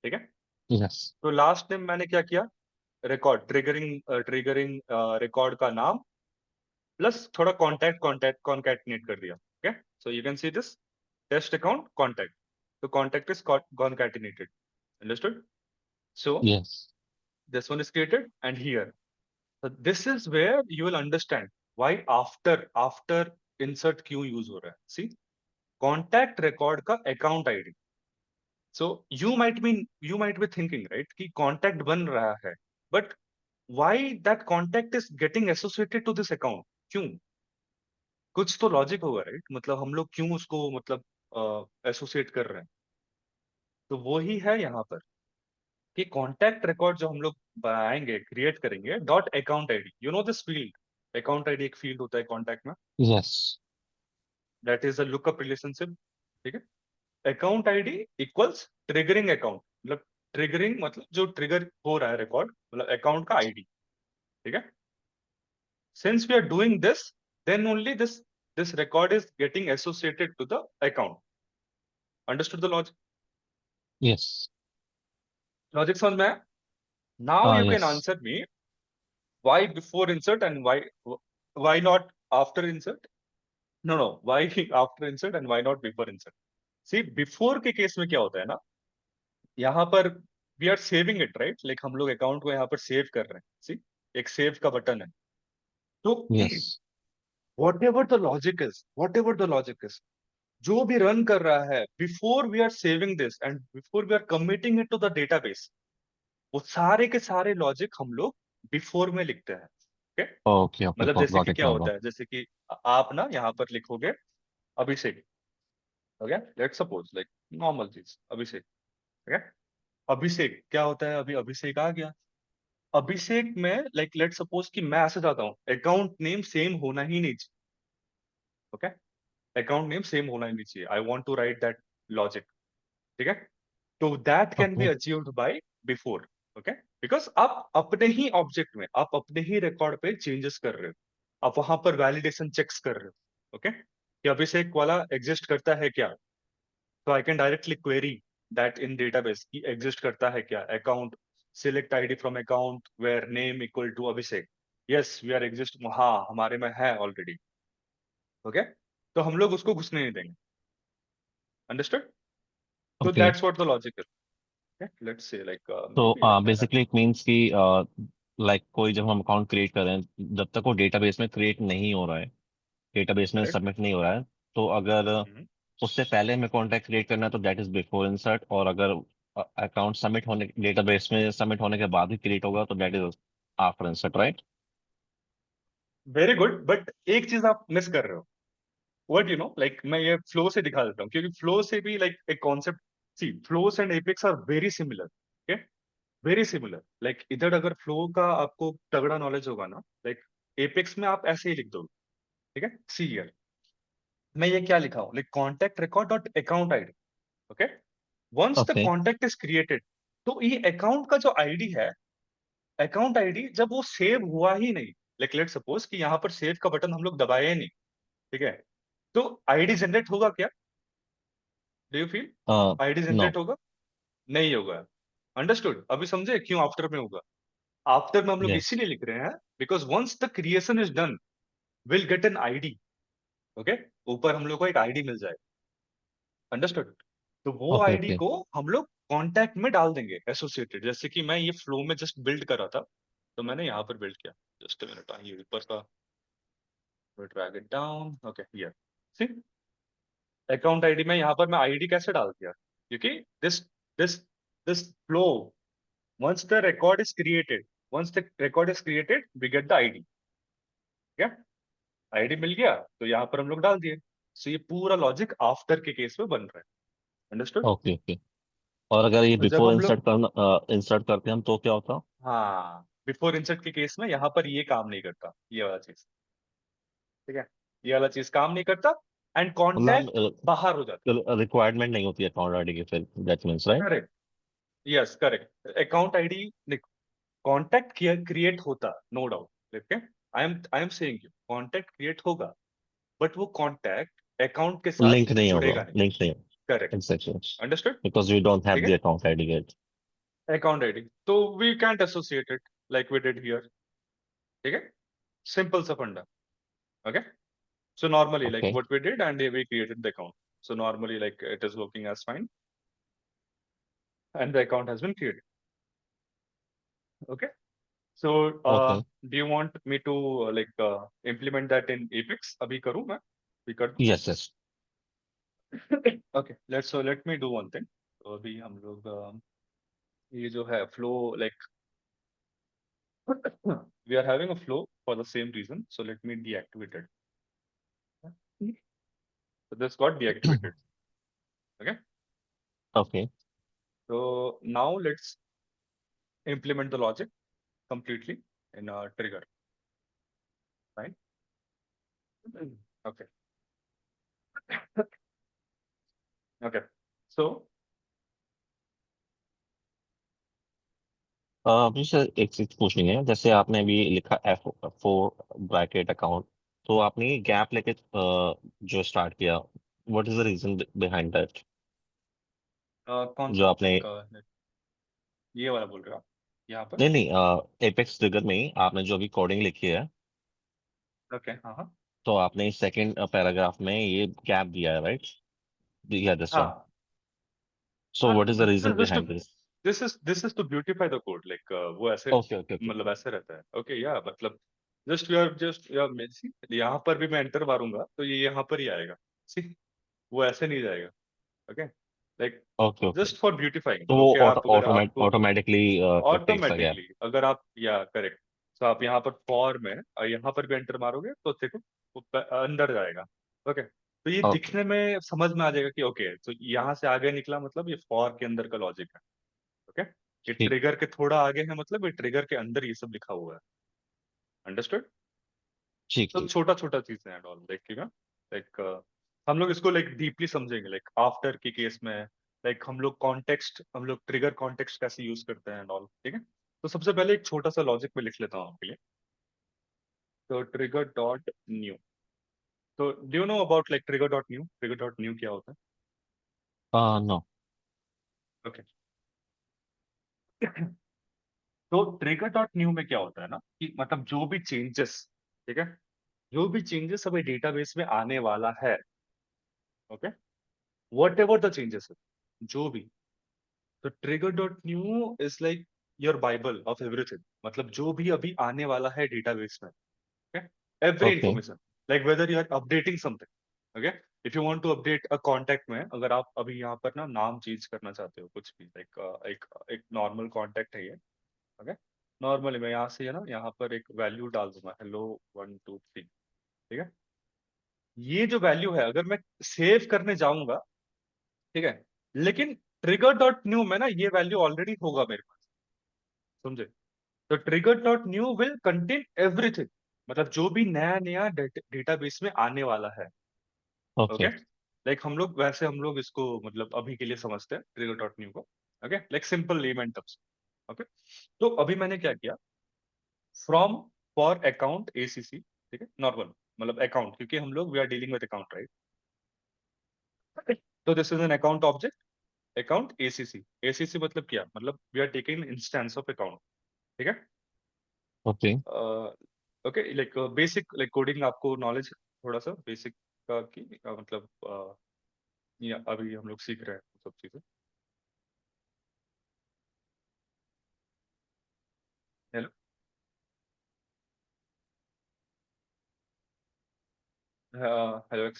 Speaker 2: ठीक है?
Speaker 3: Yes.
Speaker 2: तो लास्ट नेम मैंने क्या किया, रिकॉर्ड ट्रिगरिंग, ट्रिगरिंग रिकॉर्ड का नाम प्लस थोड़ा कॉन्टैक्ट कॉन्टैक्ट कॉन्कैटिनेट कर दिया, okay? So you can see this test account contact, तो contact is concatenated, understood? So
Speaker 3: Yes.
Speaker 2: this one is created, and here, so this is where you will understand why after insert क्यों use हो रहा है। See, contact record का account ID, so you might be thinking, right, कि contact बन रहा है, but why that contact is getting associated to this account, क्यों? कुछ तो लॉजिक होगा, राइट? मतलब हम लोग क्यों उसको मतलब एसोसिएट कर रहे हैं, तो वो ही है यहाँ पर कि कॉन्टैक्ट रिकॉर्ड जो हम लोग बनाएंगे, क्रिएट करेंगे, dot account ID, you know this field, account ID एक फील्ड होता है कॉन्टैक्ट में,
Speaker 3: Yes.
Speaker 2: That is a lookup relationship, ठीक है? Account ID equals triggering account, मतलब ट्रिगरिंग मतलब जो ट्रिगर हो रहा है रिकॉर्ड, मतलब अकाउंट का आईडी, ठीक है? Since we are doing this, then only this record is getting associated to the account. Understood the logic?
Speaker 3: Yes.
Speaker 2: Logic समझ में आया? Now you can
Speaker 3: Yes.
Speaker 2: Answer me why before insert and why not after insert. No, why after insert and why not before insert? See, before के case में क्या होता है ना, यहाँ पर we are saving it, right? Like हम लोग अकाउंट को यहाँ पर सेव कर रहे हैं, see, एक सेव का बटन है, तो
Speaker 3: Yes.
Speaker 2: whatever the logic is, जो भी रन कर रहा है before we are saving this and before we are committing it to the database, वो सारे के सारे लॉजिक हम लोग बिफोर में लिखते हैं, okay?
Speaker 3: Okay. Okay.
Speaker 2: मतलब जैसे
Speaker 3: Got
Speaker 2: कि
Speaker 3: it.
Speaker 2: क्या
Speaker 3: Got
Speaker 2: होता
Speaker 3: it.
Speaker 2: है, जैसे कि आप ना यहाँ पर लिखोगे Abhishek, okay? Let's suppose like normal चीज, अभिषेक, ओके? अभिषेक क्या होता है, अभी अभिषेक आ गया, अभिषेक में लाइक लेट्स सपोज कि मैं ऐसे चाहता हूँ अकाउंट नेम सेम होना ही नहीं चाहिए, ओके? अकाउंट नेम सेम होना ही नहीं चाहिए, I want to write that logic, ठीक है? तो that can be
Speaker 3: Okay.
Speaker 2: Achieved by before, okay? Because आप अपने ही ऑब्जेक्ट में, आप अपने ही रिकॉर्ड पे चेंजेस कर रहे हो, आप वहां पर वैलिडेशन चेक्स कर रहे हो, ओके? कि अभिषेक वाला एग्जिस्ट करता है क्या, तो I can directly query that in database कि एग्जिस्ट करता है क्या, account select ID from account where name equal to Abhishek, yes we are exist, हाँ हमारे में है ऑलरेडी, ओके? तो हम लोग उसको घुसने नहीं देंगे, अंडरस्टूड? तो
Speaker 3: Okay.
Speaker 2: That's what the logic is, let's say like may
Speaker 3: तो
Speaker 2: be I can,
Speaker 3: basically it means कि लाइक कोई जब हम अकाउंट क्रिएट कर रहे हैं, जब तक वो डेटाबेस में क्रिएट नहीं हो रहा है, डेटाबेस में
Speaker 2: करेक्ट?
Speaker 3: सबमिट नहीं हो रहा है, तो अगर उससे पहले हमें कॉन्टैक्ट क्रिएट करना है तो दैट इज बिफोर इंसर्ट, और अगर अकाउंट सबमिट होने डेटाबेस में सबमिट होने के बाद ही क्रिएट होगा, तो that is after insert, right?
Speaker 2: Very good, but एक चीज आप मिस कर रहे हो। व्हाट यू नो, लाइक मैं ये फ्लो से दिखा देता हूँ, क्योंकि फ्लो से भी लाइक एक concept, see flows and apex are very similar. Okay, very similar. Like इधर अगर फ्लो का आपको तगड़ा नॉलेज होगा ना, लाइक एपेक्स में आप ऐसे ही लिख दोगे। ठीक है, सी हियर मैं ये क्या लिखा हूँ, like contact record dot account ID. Okay, once the
Speaker 3: okay.
Speaker 2: Contact is created, तो ये अकाउंट का जो आईडी है, अकाउंट आईडी जब वो सेव हुआ ही नहीं, लाइक लेट सपोज कि यहाँ पर सेव का बटन हम लोग दबाए ही नहीं, ठीक है, तो आईडी जनरेट होगा क्या? Do you feel ID
Speaker 3: no.
Speaker 2: Generate होगा? नहीं होगा। अंडरस्टूड? अभी समझे क्यों आफ्टर में होगा? आफ्टर में हम लोग
Speaker 3: यस।
Speaker 2: इसीलिए लिख रहे हैं because once the creation is done, will get an ID. Okay, ऊपर हम लोग को एक आईडी मिल जाए। अंडरस्टूड? तो वो
Speaker 3: ओके
Speaker 2: आईडी
Speaker 3: ओके।
Speaker 2: को हम लोग कॉन्टैक्ट में डाल देंगे एसोसिएटेड। जैसे कि मैं ये फ्लो में जस्ट बिल्ड कर रहा था, तो मैंने यहाँ पर बिल्ड किया। जस्ट मिनट, ये ऊपर का drag it down. Okay, here see account ID में यहाँ पर मैं आईडी कैसे डाल दिया, क्योंकि this this this flow, once the record is created, once the record is created, we get the ID। ठीक है, आईडी मिल गया तो यहाँ पर हम लोग डाल दिए। सो ये पूरा लॉजिक आफ्टर के केस में बन रहा है। अंडरस्टूड?
Speaker 3: Okay okay. और अगर ये
Speaker 2: तो जब
Speaker 3: बिफोर
Speaker 2: हम लोग,
Speaker 3: इंसर्ट करते हैं हम, तो क्या होता?
Speaker 2: हाँ, बिफोर इंसर्ट के केस में यहाँ पर ये काम नहीं करता, ये वाला चीज। ठीक है, ये वाला चीज काम नहीं करता, एंड कॉन्टैक्ट
Speaker 3: मतलब
Speaker 2: बाहर हो जाता
Speaker 3: रिक्वायरमेंट नहीं होती अकाउंट आईडी की, फिर दैट मींस,
Speaker 2: है।
Speaker 3: Right?
Speaker 2: Correct, yes correct. Account ID contact create होता, नो डाउट। ठीक है, I am saying you contact create होगा, बट वो कॉन्टैक्ट अकाउंट के साथ
Speaker 3: लिंक नहीं होगा,
Speaker 2: जुड़ेगा नहीं।
Speaker 3: लिंक नहीं।
Speaker 2: Correct,
Speaker 3: exactly.
Speaker 2: Understood?
Speaker 3: Because we don't
Speaker 2: ठीक
Speaker 3: हैव
Speaker 2: है,
Speaker 3: the account ID yet.
Speaker 2: Account ID तो we can't associate it like we did here. ठीक है, सिंपल सा फंडा। Okay, so normally like
Speaker 3: okay
Speaker 2: what we did, and we created the account, so normally like it is working as fine, and the account has been created। Okay, so
Speaker 3: okay.
Speaker 2: do you want me to implement that in Apex? अभी करूँ मैं? अभी कर दूँ?
Speaker 3: Yes yes.
Speaker 2: Okay, let me do one thing। तो अभी हम लोग ये जो है flow, like we are having a flow for the same reason, so let me deactivate it। So this got deactivated। Okay,
Speaker 3: okay
Speaker 2: so now let's implement the logic completely in a trigger, right? Okay, okay, so
Speaker 3: अभी sir एक चीज पूछनी है, जैसे आपने अभी लिखा F4 bracket account, तो आपने गैप लेके जो स्टार्ट किया, what is the reason behind that?
Speaker 2: कौन
Speaker 3: जो
Speaker 2: सा
Speaker 3: आपने,
Speaker 2: like, ये वाला बोल रहे हो आप यहाँ पर?
Speaker 3: नहीं नहीं, एपेक्स ट्रिगर में ही आपने जो अभी कोडिंग लिखी है,
Speaker 2: ओके, हाँ हाँ
Speaker 3: तो आपने सेकंड पैराग्राफ में ये गैप दिया है, राइट? दिया दिस वन।
Speaker 2: हाँ
Speaker 3: सो
Speaker 2: हाँ,
Speaker 3: what is the reason
Speaker 2: just
Speaker 3: behind this?
Speaker 2: This is to beautify the code, like वो ऐसे,
Speaker 3: ओके ओके ओके।
Speaker 2: मतलब ऐसे रहता है। ओके, या मतलब जस्ट यू आर मेसी, यहाँ पर भी मैं एंटर मारूंगा तो ये यहाँ पर ही आएगा। सी, वो ऐसे नहीं जाएगा। Okay, like
Speaker 3: okay okay.
Speaker 2: Just for beautifying.
Speaker 3: तो वो
Speaker 2: ओके, आप अगर आपको
Speaker 3: ऑटोमेटिकली टेक्स आ गया।
Speaker 2: ऑटोमेटिकली, अगर आप, या करेक्ट, तो आप यहाँ पर फॉर में यहाँ पर भी एंटर मारोगे तो देखो वो अंदर जाएगा। ओके, तो ये
Speaker 3: ओके
Speaker 2: दिखने में समझ में आ जाएगा कि ओके, तो यहाँ से आगे निकला मतलब ये फॉर के अंदर का लॉजिक है। ओके, ये
Speaker 3: ठीक
Speaker 2: ट्रिगर के थोड़ा आगे है, मतलब ये ट्रिगर के अंदर ये सब लिखा हुआ है। अंडरस्टूड?
Speaker 3: ठीक
Speaker 2: तो
Speaker 3: ठीक।
Speaker 2: छोटा छोटा चीज है एंड ऑल, देखिएगा। लाइक हम लोग इसको लाइक डीपली समझेंगे, लाइक आफ्टर के केस में, लाइक हम लोग ट्रिगर कॉन्टेक्स्ट कैसे यूज करते हैं एंड ऑल। ठीक है, तो सबसे पहले एक छोटा सा लॉजिक में लिख लेता हूँ आपके लिए। तो ट्रिगर डॉट न्यू, तो do you know about like trigger dot new क्या होता
Speaker 3: नो।
Speaker 2: है? ओके, तो ट्रिगर डॉट न्यू में क्या होता है ना, कि मतलब जो भी चेंजेस, ठीक है, जो भी चेंजेस अभी डेटाबेस में आने वाला है, okay, what ever the changes, जो भी, तो trigger dot new is like your Bible of everything. मतलब जो भी अभी आने वाला है डेटाबेस में, okay, every
Speaker 3: okay
Speaker 2: information, like whether you are updating something, okay, if you want to update a contact में, अगर आप अभी यहाँ पर ना नाम चेंज करना चाहते हो कुछ भी, लाइक एक एक नॉर्मल कॉन्टैक्ट है ये, ओके, नॉर्मली मैं यहाँ से है ना, यहाँ पर एक वैल्यू डाल दूंगा, हेलो 1 2 3, ठीक है। ये जो वैल्यू है अगर मैं सेव करने जाऊंगा, ठीक है, लेकिन ट्रिगर डॉट न्यू में ना ये वैल्यू ऑलरेडी होगा मेरे पास, समझे। तो trigger dot new will contain everything, मतलब जो भी नया नया डेटाबेस में आने वाला है, ओके।
Speaker 3: ओके
Speaker 2: लाइक हम लोग वैसे हम लोग इसको मतलब अभी के लिए समझते हैं ट्रिगर डॉट न्यू को, okay, like simple layman terms, okay. तो अभी मैंने क्या किया, फ्रॉम फॉर अकाउंट एसीसी, ठीक है, नॉर्मल मतलब अकाउंट, क्योंकि हम लोग we are dealing with account, right. तो this is an account object, account ACC, ACC मतलब क्या, मतलब we are taking instance of account, ठीक है।
Speaker 3: Okay.
Speaker 2: Okay, like basic like coding आपको नॉलेज थोड़ा सा बेसिक का की मतलब या अभी हम लोग सीख रहे हैं सब चीजें। हेलो, हेलो,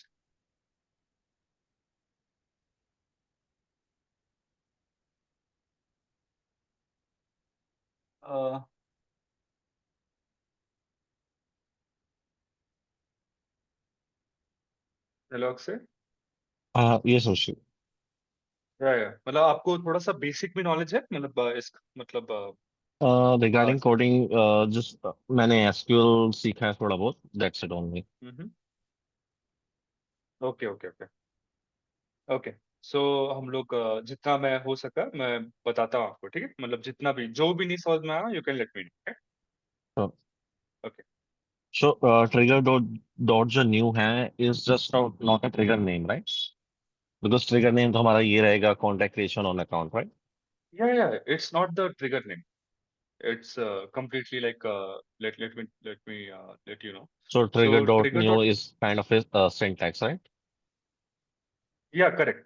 Speaker 2: हेलो अक्षय,
Speaker 3: ये सोचिए
Speaker 2: या मतलब आपको थोड़ा सा बेसिक भी नॉलेज है, मतलब इस मतलब
Speaker 3: रिगार्डिंग कोडिंग, जस्ट मैंने एसक्यूएल सीखा है थोड़ा बहुत, that's it only.
Speaker 2: Okay okay okay okay. So हम लोग जितना मैं हो सका मैं बताता हूँ आपको, ठीक है, मतलब जितना भी जो भी नहीं समझ में आया you can let me know, okay.
Speaker 3: So trigger dot dot जो न्यू है is just not a trigger name, right? Because trigger name तो हमारा ये रहेगा contact creation on account, right?
Speaker 2: या it's not the trigger name, it's completely like let you know.
Speaker 3: So
Speaker 2: So
Speaker 3: trigger dot
Speaker 2: trigger
Speaker 3: new
Speaker 2: dot,
Speaker 3: is kind of syntax, right?
Speaker 2: yeah, correct,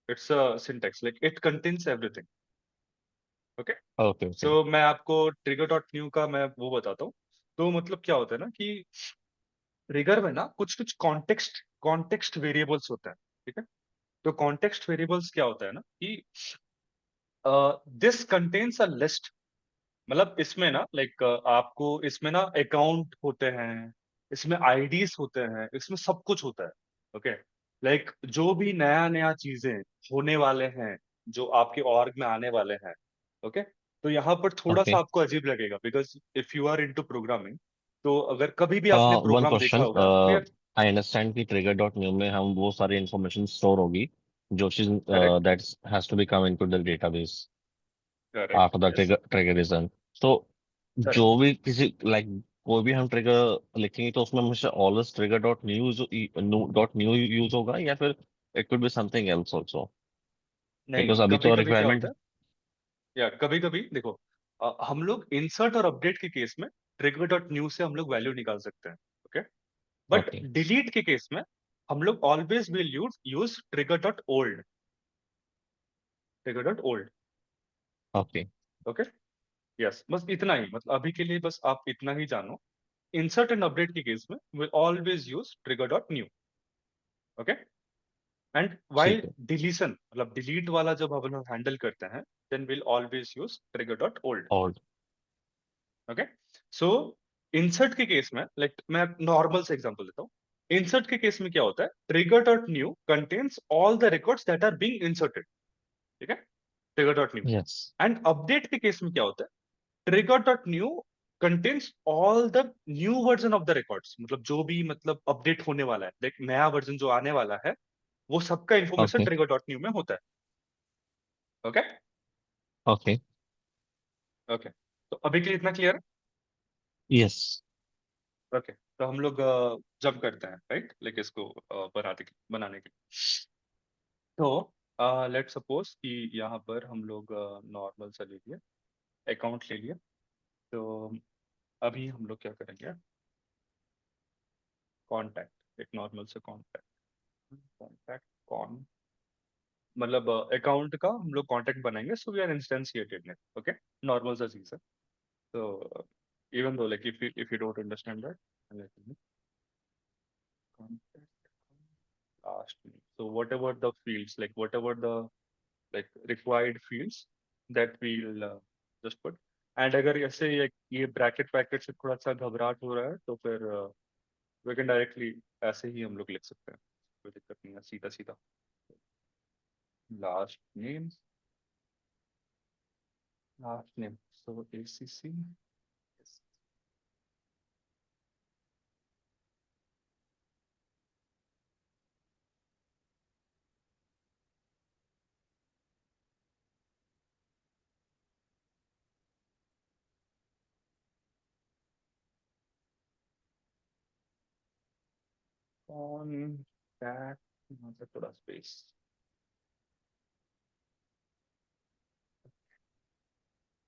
Speaker 2: it's a syntax, like it contains everything, okay.
Speaker 3: Okay okay.
Speaker 2: So मैं आपको trigger dot new का मैं वो बताता हूँ। तो मतलब क्या होता है ना कि ट्रिगर में ना कुछ कुछ कॉन्टेक्स्ट वेरिएबल्स होता है, ठीक है। तो कॉन्टेक्स्ट वेरिएबल्स क्या होता है ना कि दिस कंटेन्स अ लिस्ट, मतलब इसमें ना लाइक आपको इसमें ना अकाउंट होते हैं, इसमें आईडीज होते हैं, इसमें सब कुछ होता है, ओके। लाइक जो भी नया नया चीजें होने वाले हैं, जो आपके ऑर्ग में आने वाले हैं, ओके। तो यहाँ पर थोड़ा सा
Speaker 3: ओके।
Speaker 2: आपको अजीब लगेगा because if you are into programming, तो अगर कभी भी आपने
Speaker 3: वन
Speaker 2: प्रोग्राम देखा
Speaker 3: क्वेश्चन,
Speaker 2: होगा तो यार,
Speaker 3: आई अंडरस्टैंड कि ट्रिगर डॉट न्यू में हम वो सारी इंफॉर्मेशन स्टोर होगी जो चीज
Speaker 2: correct
Speaker 3: that has to be come into the database
Speaker 2: correct,
Speaker 3: after the
Speaker 2: yes,
Speaker 3: triggerism. तो जो
Speaker 2: करेक्ट,
Speaker 3: भी किसी लाइक कोई भी हम ट्रिगर लिखेंगे तो उसमें हमेशा always trigger dot new use होगा, या फिर it could be something else also?
Speaker 2: नहीं
Speaker 3: बिकॉज अभी
Speaker 2: कभी
Speaker 3: तो
Speaker 2: कभी क्या होता
Speaker 3: रिक्वायरमेंट।
Speaker 2: है, या कभी कभी देखो हम लोग इंसर्ट और अपडेट के केस में ट्रिगर डॉट न्यू से हम लोग वैल्यू निकाल सकते हैं, ओके। बट
Speaker 3: ओके
Speaker 2: डिलीट के केस में हम लोग always will use trigger dot old, trigger dot old,
Speaker 3: okay
Speaker 2: okay, yes. बस इतना ही, मतलब अभी के लिए बस आप इतना ही जानो, इंसर्ट एंड अपडेट के केस में will always use trigger dot new, okay. And while
Speaker 3: ठीक है।
Speaker 2: डिलीशन मतलब डिलीट वाला जब हम लोग हैंडल करते हैं, then will always use trigger dot old,
Speaker 3: और
Speaker 2: ओके। सो इंसर्ट के केस में लाइक मैं नॉर्मल से एग्जांपल देता हूँ। इंसर्ट के केस में क्या होता है, trigger dot new contains all the records that are being inserted, ठीक है, trigger dot new.
Speaker 3: Yes.
Speaker 2: And update के केस में क्या होता है, trigger dot new contains all the new version of the records, मतलब जो भी मतलब अपडेट होने वाला है, लाइक नया वर्जन जो आने वाला है, वो सबका information
Speaker 3: okay
Speaker 2: trigger dot new में होता है, ओके
Speaker 3: ओके।
Speaker 2: ओके। तो अभी के लिए इतना क्लियर है,
Speaker 3: यस।
Speaker 2: ओके। तो हम लोग जंप करते हैं, राइट, लाइक इसको बनाने के लिए। तो लेट सपोज कि यहाँ पर हम लोग नॉर्मल सा ले लिया, अकाउंट ले लिया। तो अभी हम लोग क्या करेंगे, कॉन्टैक्ट, एक नॉर्मल से कॉन्टैक्ट, कॉन्टैक्ट कौन, मतलब अकाउंट का हम लोग कॉन्टैक्ट बनाएंगे, so we are instantiated name, okay, normal सा चीज है। तो even though like if you don't understand that, last name. So whatever the fields, like whatever the like required fields that we'll just put. And अगर ऐसे ये bracket bracket से थोड़ा सा घबराहट हो रहा है तो फिर we can directly ऐसे ही हम लोग लिख सकते हैं, कोई दिक्कत नहीं है, सीधा सीधा last name, last name. So ACC. Yes. Contact, यहाँ पे थोड़ा space.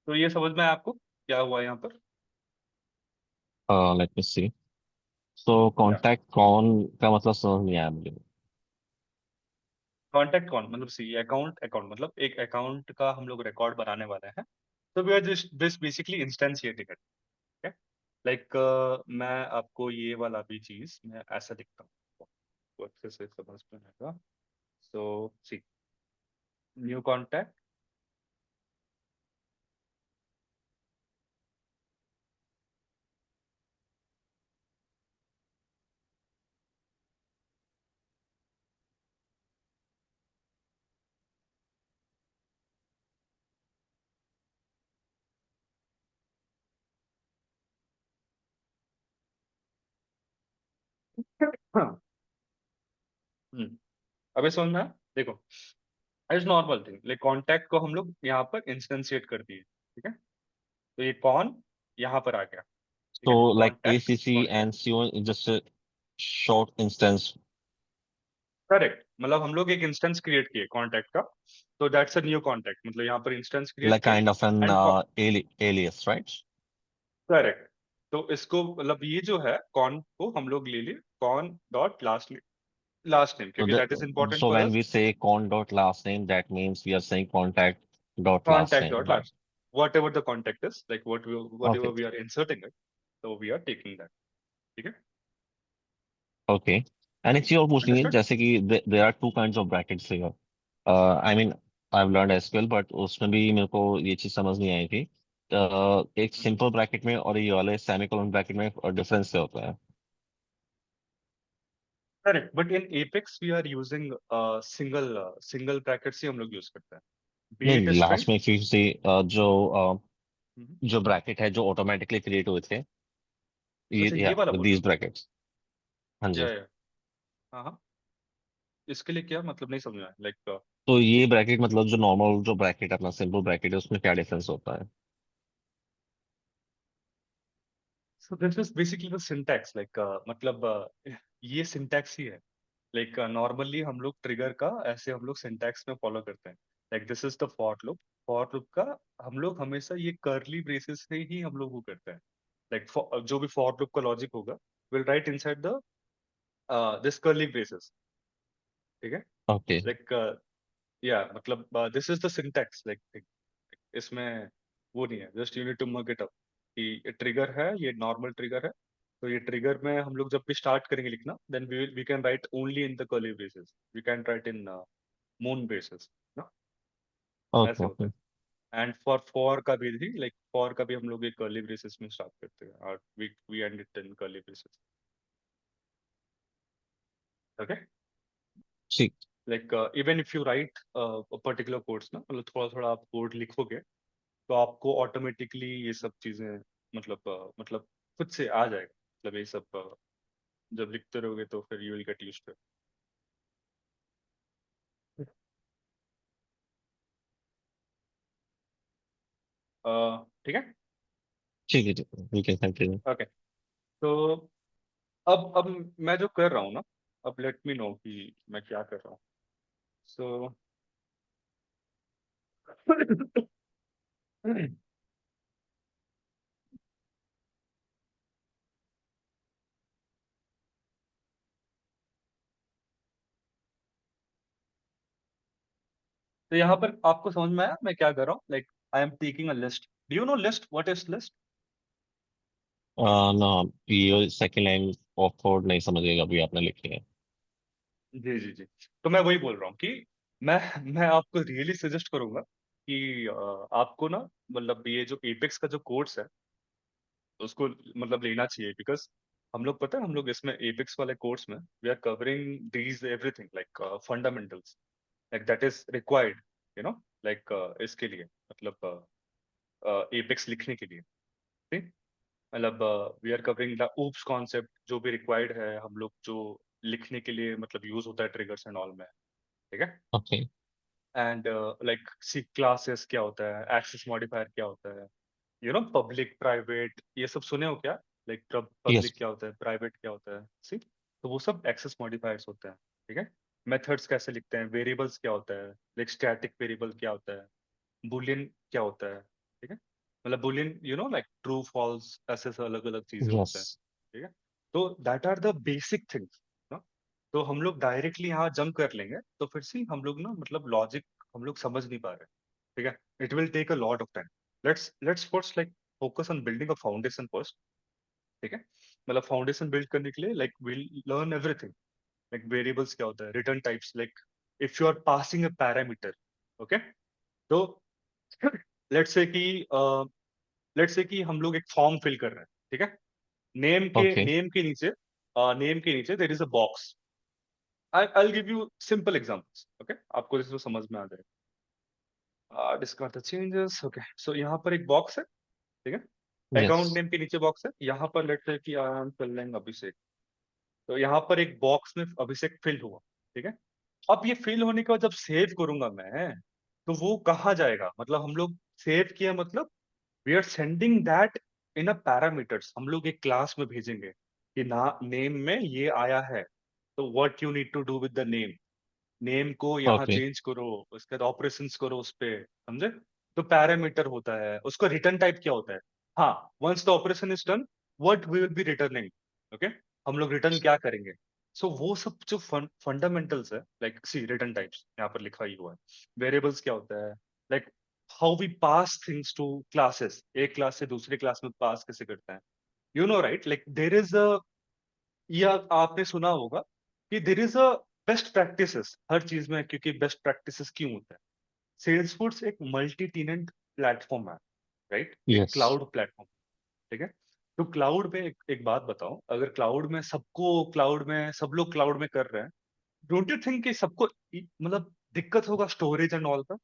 Speaker 2: तो ये समझ में आया आपको क्या हुआ यहाँ पर?
Speaker 3: लेट मी सी। सो कॉन्टैक्ट कौन का मतलब समझ नहीं आया मुझे।
Speaker 2: कॉन्टैक्ट कौन मतलब सी अकाउंट, अकाउंट मतलब एक अकाउंट का हम लोग रिकॉर्ड बनाने वाले हैं, तो we are this basically instantiating it. Okay, like मैं आपको ये वाला भी चीज मैं ऐसा दिखता हूँ तो अच्छे से समझ में आएगा। सो सी न्यू कॉन्टैक्ट, हाँ अभी समझ में आया? देखो it's normal thing, like contact को हम लोग यहाँ पर इंस्टेंशिएट कर दिए, ठीक है, तो ये कौन यहाँ पर आ गया, ठीक
Speaker 3: So
Speaker 2: है,
Speaker 3: like
Speaker 2: contact
Speaker 3: ACC
Speaker 2: contact.
Speaker 3: and CO is just a short instance,
Speaker 2: correct, मतलब हम लोग एक इंस्टेंस क्रिएट किए कॉन्टैक्ट का, तो दैट्स अ न्यू कॉन्टैक्ट, मतलब यहाँ पर इंस्टेंस क्रिएट
Speaker 3: like
Speaker 2: किया
Speaker 3: kind of an
Speaker 2: and
Speaker 3: alias, right?
Speaker 2: Correct. तो इसको मतलब ये जो है कॉन को हम लोग ले लिए cone dot last, last name,
Speaker 3: So
Speaker 2: क्योंकि that is important
Speaker 3: so
Speaker 2: for
Speaker 3: when
Speaker 2: us.
Speaker 3: we say con dot last name, that means we are saying contact dot last
Speaker 2: contact
Speaker 3: name,
Speaker 2: dot
Speaker 3: right?
Speaker 2: Last, whatever the contact is, like what
Speaker 3: Okay,
Speaker 2: ever we are inserting it, तो we are taking that, ठीक है।
Speaker 3: okay. And it's your पूछनी है
Speaker 2: understood.
Speaker 3: जैसे कि there are two kinds of brackets here. I mean I've learned SQL, but उसमें भी मेरे को ये चीज समझ नहीं आई थी। एक सिंपल ब्रैकेट में और ये वाले सेमीकोलन ब्रैकेट में डिफरेंस क्या होता है?
Speaker 2: Correct, but in Apex we are using single single brackets ही हम लोग यूज करते हैं, बी इट
Speaker 3: नहीं,
Speaker 2: स्ट्रिंग।
Speaker 3: लास्ट में फिर से जो ब्रैकेट है जो ऑटोमेटिकली क्रिएट हुए थे, ये
Speaker 2: अच्छा ये
Speaker 3: या
Speaker 2: वाला बोल रहे
Speaker 3: दीज
Speaker 2: हो?
Speaker 3: ब्रैकेट्स। हाँ जी।
Speaker 2: या हाँ हाँ, इसके लिए क्या मतलब नहीं समझ में आया, लाइक
Speaker 3: तो ये ब्रैकेट मतलब जो नॉर्मल जो ब्रैकेट अपना सिंपल ब्रैकेट है उसमें क्या डिफरेंस होता है?
Speaker 2: So this is basically the syntax, like मतलब ये सिंटैक्स ही है, लाइक नॉर्मली हम लोग ट्रिगर का ऐसे हम लोग सिंटैक्स में फॉलो करते हैं, like this is the for loop का हम लोग हमेशा ये कर्ली ब्रेसेस से ही हम लोग वो करते हैं, लाइक जो भी फॉर लूप का लॉजिक होगा will write inside the this curly braces, ठीक है,
Speaker 3: ओके,
Speaker 2: लाइक या मतलब this is the syntax, like इसमें वो नहीं है, just you need to mug it up कि ट्रिगर है, ये नॉर्मल ट्रिगर है, तो ये ट्रिगर में हम लोग जब भी स्टार्ट करेंगे लिखना then we can write only in the curly braces, we can write in moon braces ना,
Speaker 3: ओके,
Speaker 2: ऐसे होता
Speaker 3: ओके।
Speaker 2: है। एंड फॉर का भी लाइक फॉर का भी हम लोग एक कर्ली ब्रेसेस में स्टार्ट करते हैं और we end it in curly braces, okay,
Speaker 3: ठीक।
Speaker 2: Like even if you write particular codes ना, मतलब थोड़ा थोड़ा आप कोड लिखोगे तो आपको ऑटोमेटिकली ये सब चीजें मतलब मतलब खुद से आ जाएगा, मतलब ये सब जब लिखते रहोगे तो फिर you will get used to. ठीक है,
Speaker 3: ठीक है, ठीक है, वी कैन कंटिन्यू।
Speaker 2: ओके। तो अब मैं जो कर रहा हूँ ना, अब लेट मी नो कि मैं क्या कर रहा हूँ। सो तो यहाँ पर आपको समझ में आया मैं क्या कर रहा हूँ, like I am taking a list, do you know list, what is list?
Speaker 3: ना, ये सेकंड लाइन ऑफ कोड नहीं समझेगा अभी आपने लिखी है।
Speaker 2: जी जी जी। तो मैं वही बोल रहा हूँ कि मैं आपको रियली सजेस्ट करूंगा कि आपको ना मतलब ये जो एपेक्स का जो कोर्स है उसको मतलब लेना चाहिए, बिकॉज हम लोग पता है हम लोग इसमें एपेक्स वाले कोर्स में we are covering these everything like fundamentals, like that is required, you know, like इसके लिए मतलब एपेक्स लिखने के लिए, ठीक। मतलब we are covering the OOPS concept जो भी रिक्वायर्ड है हम लोग जो लिखने के लिए मतलब यूज होता है ट्रिगर्स एंड ऑल में, ठीक है।
Speaker 3: Okay.
Speaker 2: And like see classes क्या होता है, एक्सेस मॉडिफायर क्या होता है, यू नो, पब्लिक प्राइवेट ये सब सुने हो क्या, लाइक
Speaker 3: यस।
Speaker 2: पब्लिक क्या होता है, प्राइवेट क्या होता है, सी, तो वो सब एक्सेस मॉडिफायर्स होते हैं, ठीक है। मेथड्स कैसे लिखते हैं, वेरिएबल्स क्या होता है, लाइक स्टैटिक वेरिएबल क्या होता है, बुलियन क्या होता है, ठीक है। मतलब Boolean you know like true false, ऐसे अलग अलग चीजें
Speaker 3: यस।
Speaker 2: होते हैं, ठीक है। तो that are the basic things ना। तो हम लोग डायरेक्टली यहाँ जंप कर लेंगे तो फिर से हम लोग ना मतलब लॉजिक हम लोग समझ नहीं पा रहे, ठीक है। It will take a lot of time. Let's first like focus on building a foundation first, ठीक है। मतलब फाउंडेशन बिल्ड करने के लिए like will learn everything, like variables क्या होता है, return types, like if you are passing a parameter, okay. तो लेट्स से कि हम लोग एक फॉर्म फिल कर रहे हैं, ठीक है। नेम के
Speaker 3: ओके।
Speaker 2: नेम के नीचे नेम के नीचे there is a box. I give you simple examples, okay, आपको इसको समझ में आ जाएगा। Discard the changes, okay. So यहाँ पर एक बॉक्स है, ठीक है।
Speaker 3: यस।
Speaker 2: अकाउंट नेम के नीचे बॉक्स है, यहाँ पर लेट्स से कि आई एम फिलिंग अभिषेक, तो यहाँ पर एक बॉक्स में अभिषेक फिल हुआ, ठीक है। अब ये फिल होने के बाद जब सेव करूंगा मैं, तो वो कहाँ जाएगा, मतलब हम लोग सेव किया मतलब we are sending that in a parameters, हम लोग एक क्लास में भेजेंगे कि ना नेम में ये आया है, तो what you need to do with the name, name को यहाँ
Speaker 3: ओके।
Speaker 2: चेंज करो, उसके बाद ऑपरेशंस करो उस पे, समझे। तो पैरामीटर होता है, उसका रिटर्न टाइप क्या होता है, हाँ, once the operation is done what we will be returning, okay, हम लोग रिटर्न क्या करेंगे। सो वो सब जो फंडामेंटल्स है, लाइक सी रिटर्न टाइप्स यहाँ पर लिखा ही हुआ है, वेरिएबल्स क्या होता है, like how we pass things to classes, एक क्लास से दूसरे क्लास में पास कैसे करते हैं, you know right, like there is a, या आपने सुना होगा कि there is a best practices हर चीज में, क्योंकि बेस्ट प्रैक्टिसेस क्यों होता है, सेल्सफोर्स एक मल्टी टेनेंट प्लेटफॉर्म है, राइट, एक
Speaker 3: यस।
Speaker 2: क्लाउड प्लेटफॉर्म, ठीक है। तो क्लाउड में एक बात बताओ, अगर क्लाउड में सबको, क्लाउड में सब लोग क्लाउड में कर रहे हैं, डोंट यू थिंक कि सबको मतलब दिक्कत होगा स्टोरेज एंड ऑल का,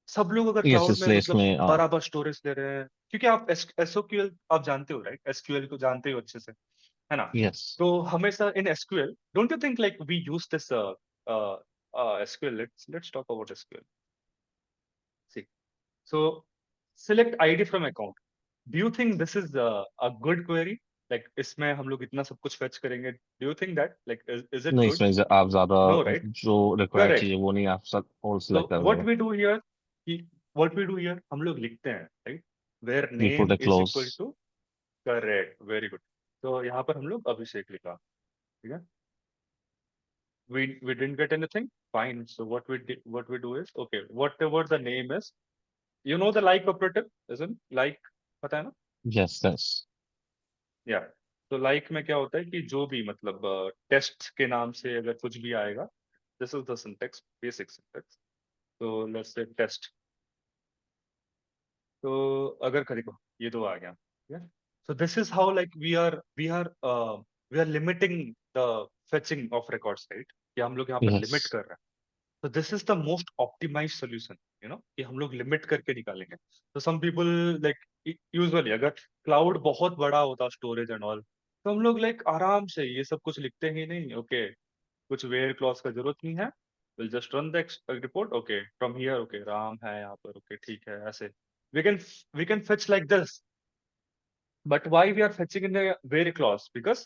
Speaker 2: सब लोग अगर
Speaker 3: यस,
Speaker 2: क्लाउड में
Speaker 3: इसलिए
Speaker 2: मतलब
Speaker 3: इसमें
Speaker 2: बराबर स्टोरेज ले रहे हैं, क्योंकि आप एसओक्यूएल आप जानते हो राइट, एसक्यूएल को जानते हो अच्छे से, है ना।
Speaker 3: यस।
Speaker 2: तो हमेशा in SQL don't you think like we use this SQL, let's talk about SQL, see, so select id from account, do you think this is a good query, like इसमें हम लोग इतना सब कुछ fetch करेंगे, do you think that like is it
Speaker 3: नहीं,
Speaker 2: good,
Speaker 3: इसमें आप ज्यादा
Speaker 2: no right,
Speaker 3: जो रिक्वायर्ड
Speaker 2: correct।
Speaker 3: चाहिए वो नहीं आप सब और
Speaker 2: so
Speaker 3: सिलेक्ट कर रहे
Speaker 2: what
Speaker 3: हो।
Speaker 2: we do here कि what we do here हम लोग लिखते हैं right, where
Speaker 3: you put
Speaker 2: name
Speaker 3: A
Speaker 2: is
Speaker 3: close.
Speaker 2: equal to, correct, very good। तो यहाँ पर हम लोग अभिषेक लिखा, ठीक है। We didn't get anything, fine, so what we do is okay, whatever the name is, you know the like operative, isn't like, पता है ना,
Speaker 3: यस। यस।
Speaker 2: या, तो लाइक में क्या होता है कि जो भी मतलब टेस्ट के नाम से अगर कुछ भी आएगा, this is the syntax, basic syntax. तो लेट्स से टेस्ट, तो अगर देखो ये तो आ गया, ठीक है। So this is how like we are limiting the fetching of records, right, कि हम लोग यहाँ पर
Speaker 3: यस।
Speaker 2: लिमिट कर रहे हैं। तो this is the most optimize solution, you know, कि हम लोग लिमिट करके निकालेंगे। तो सम पीपल लाइक यूजुअली अगर क्लाउड बहुत बड़ा होता स्टोरेज एंड ऑल, तो हम लोग लाइक आराम से ये सब कुछ लिखते ही नहीं, ओके, कुछ वेयर क्लॉज का जरूरत नहीं है, will just run the report, okay from here, okay Ram है यहाँ पर, ओके ठीक है, ऐसे we can we can fetch like this, but why we are fetching in a where clause, because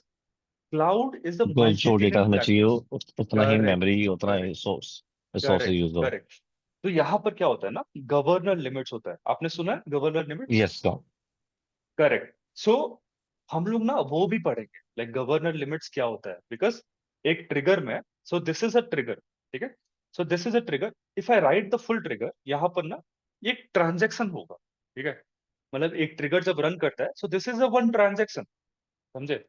Speaker 2: cloud is a
Speaker 3: जो जो डेटा
Speaker 2: multi-tenant
Speaker 3: हमें चाहिए
Speaker 2: platform,
Speaker 3: उतना ही
Speaker 2: correct,
Speaker 3: मेमोरी, उतना ही
Speaker 2: correct,
Speaker 3: source resources
Speaker 2: correct
Speaker 3: use हो।
Speaker 2: करेक्ट। तो यहाँ पर क्या होता है ना, गवर्नर लिमिट्स होता है, आपने सुना है governor limits,
Speaker 3: yes sir.
Speaker 2: Correct. So हम लोग ना वो भी पढ़ेंगे लाइक गवर्नर लिमिट्स क्या होता है, बिकॉज एक ट्रिगर में, सो दिस इज अ ट्रिगर, ठीक है। So this is a trigger, if I right the full trigger, यहाँ पर ना ये एक ट्रांजेक्शन होगा, ठीक है। मतलब एक ट्रिगर जब रन करता है, so this is a one transaction, समझे।